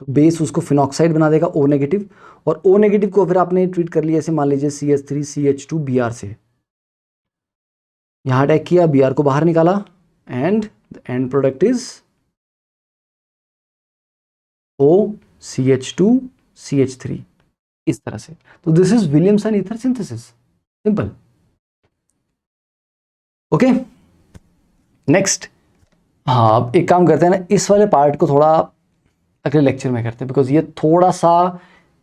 तो बेस उसको फिनॉक्साइड बना देगा O नेगेटिव, और O नेगेटिव को फिर आपने ट्रीट कर लिया, ऐसे मान लीजिए CH3CH2Br से, यहाँ अटैक किया, Br को बाहर निकाला, and the end product is OCH2CH3 इस तरह से। तो this is Williamson ether synthesis, simple. Okay next, हाँ अब एक काम करते हैं ना, इस वाले पार्ट को थोड़ा अगले लेक्चर में करते हैं, बिकॉज ये थोड़ा सा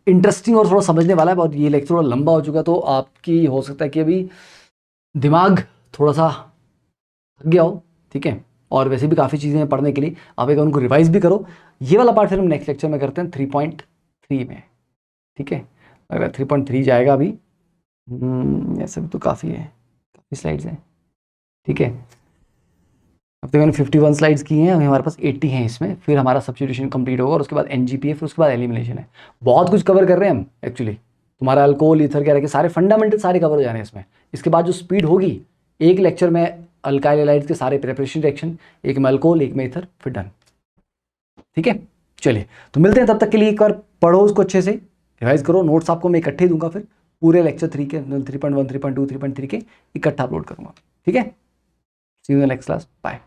इंटरेस्टिंग और थोड़ा समझने वाला है बहुत। ये लेक्चर थोड़ा लंबा हो चुका है, तो आपकी हो सकता है कि अभी दिमाग थोड़ा सा थक गया हो, ठीक है। और वैसे भी काफ़ी चीज़ें हैं पढ़ने के लिए, आप एक उनको रिवाइज भी करो। ये वाला पार्ट फिर हम नेक्स्ट लेक्चर में करते हैं 3.3 में, ठीक है। अगर 3.3 जाएगा अभी, ऐसे भी तो काफ़ी है, काफ़ी स्लाइड्स हैं, ठीक है। अब तक मैंने 51 स्लाइड्स की हैं, अभी हमारे पास 80 हैं इसमें। फिर हमारा सब्स्टिट्यूशन कंप्लीट होगा और उसके बाद NGP है, फिर उसके बाद एलिमिनेशन है। बहुत कुछ कवर कर रहे हैं हम एक्चुअली। तुम्हारा अल्कोहल ईथर कह रहे सारे फंडामेंटल सारे कवर हो जाने हैं इसमें। इसके बाद जो स्पीड होगी, एक लेक्चर में अल्काइल हैलाइड्स के सारे प्रिपरेशन रिएक्शन, एक में अल्कोहल एक में ईथर, फिर डन, ठीक है। चलिए तो मिलते हैं, तब तक के लिए एक बार पढ़ो उसको अच्छे से, रिवाइज करो। नोट्स आपको मैं इकट्ठे दूंगा, फिर पूरे लेक्चर 3 के 3.1 3.2 3.3 के इकट्ठा अपलोड करूंगा, ठीक है। See you in the next class, bye.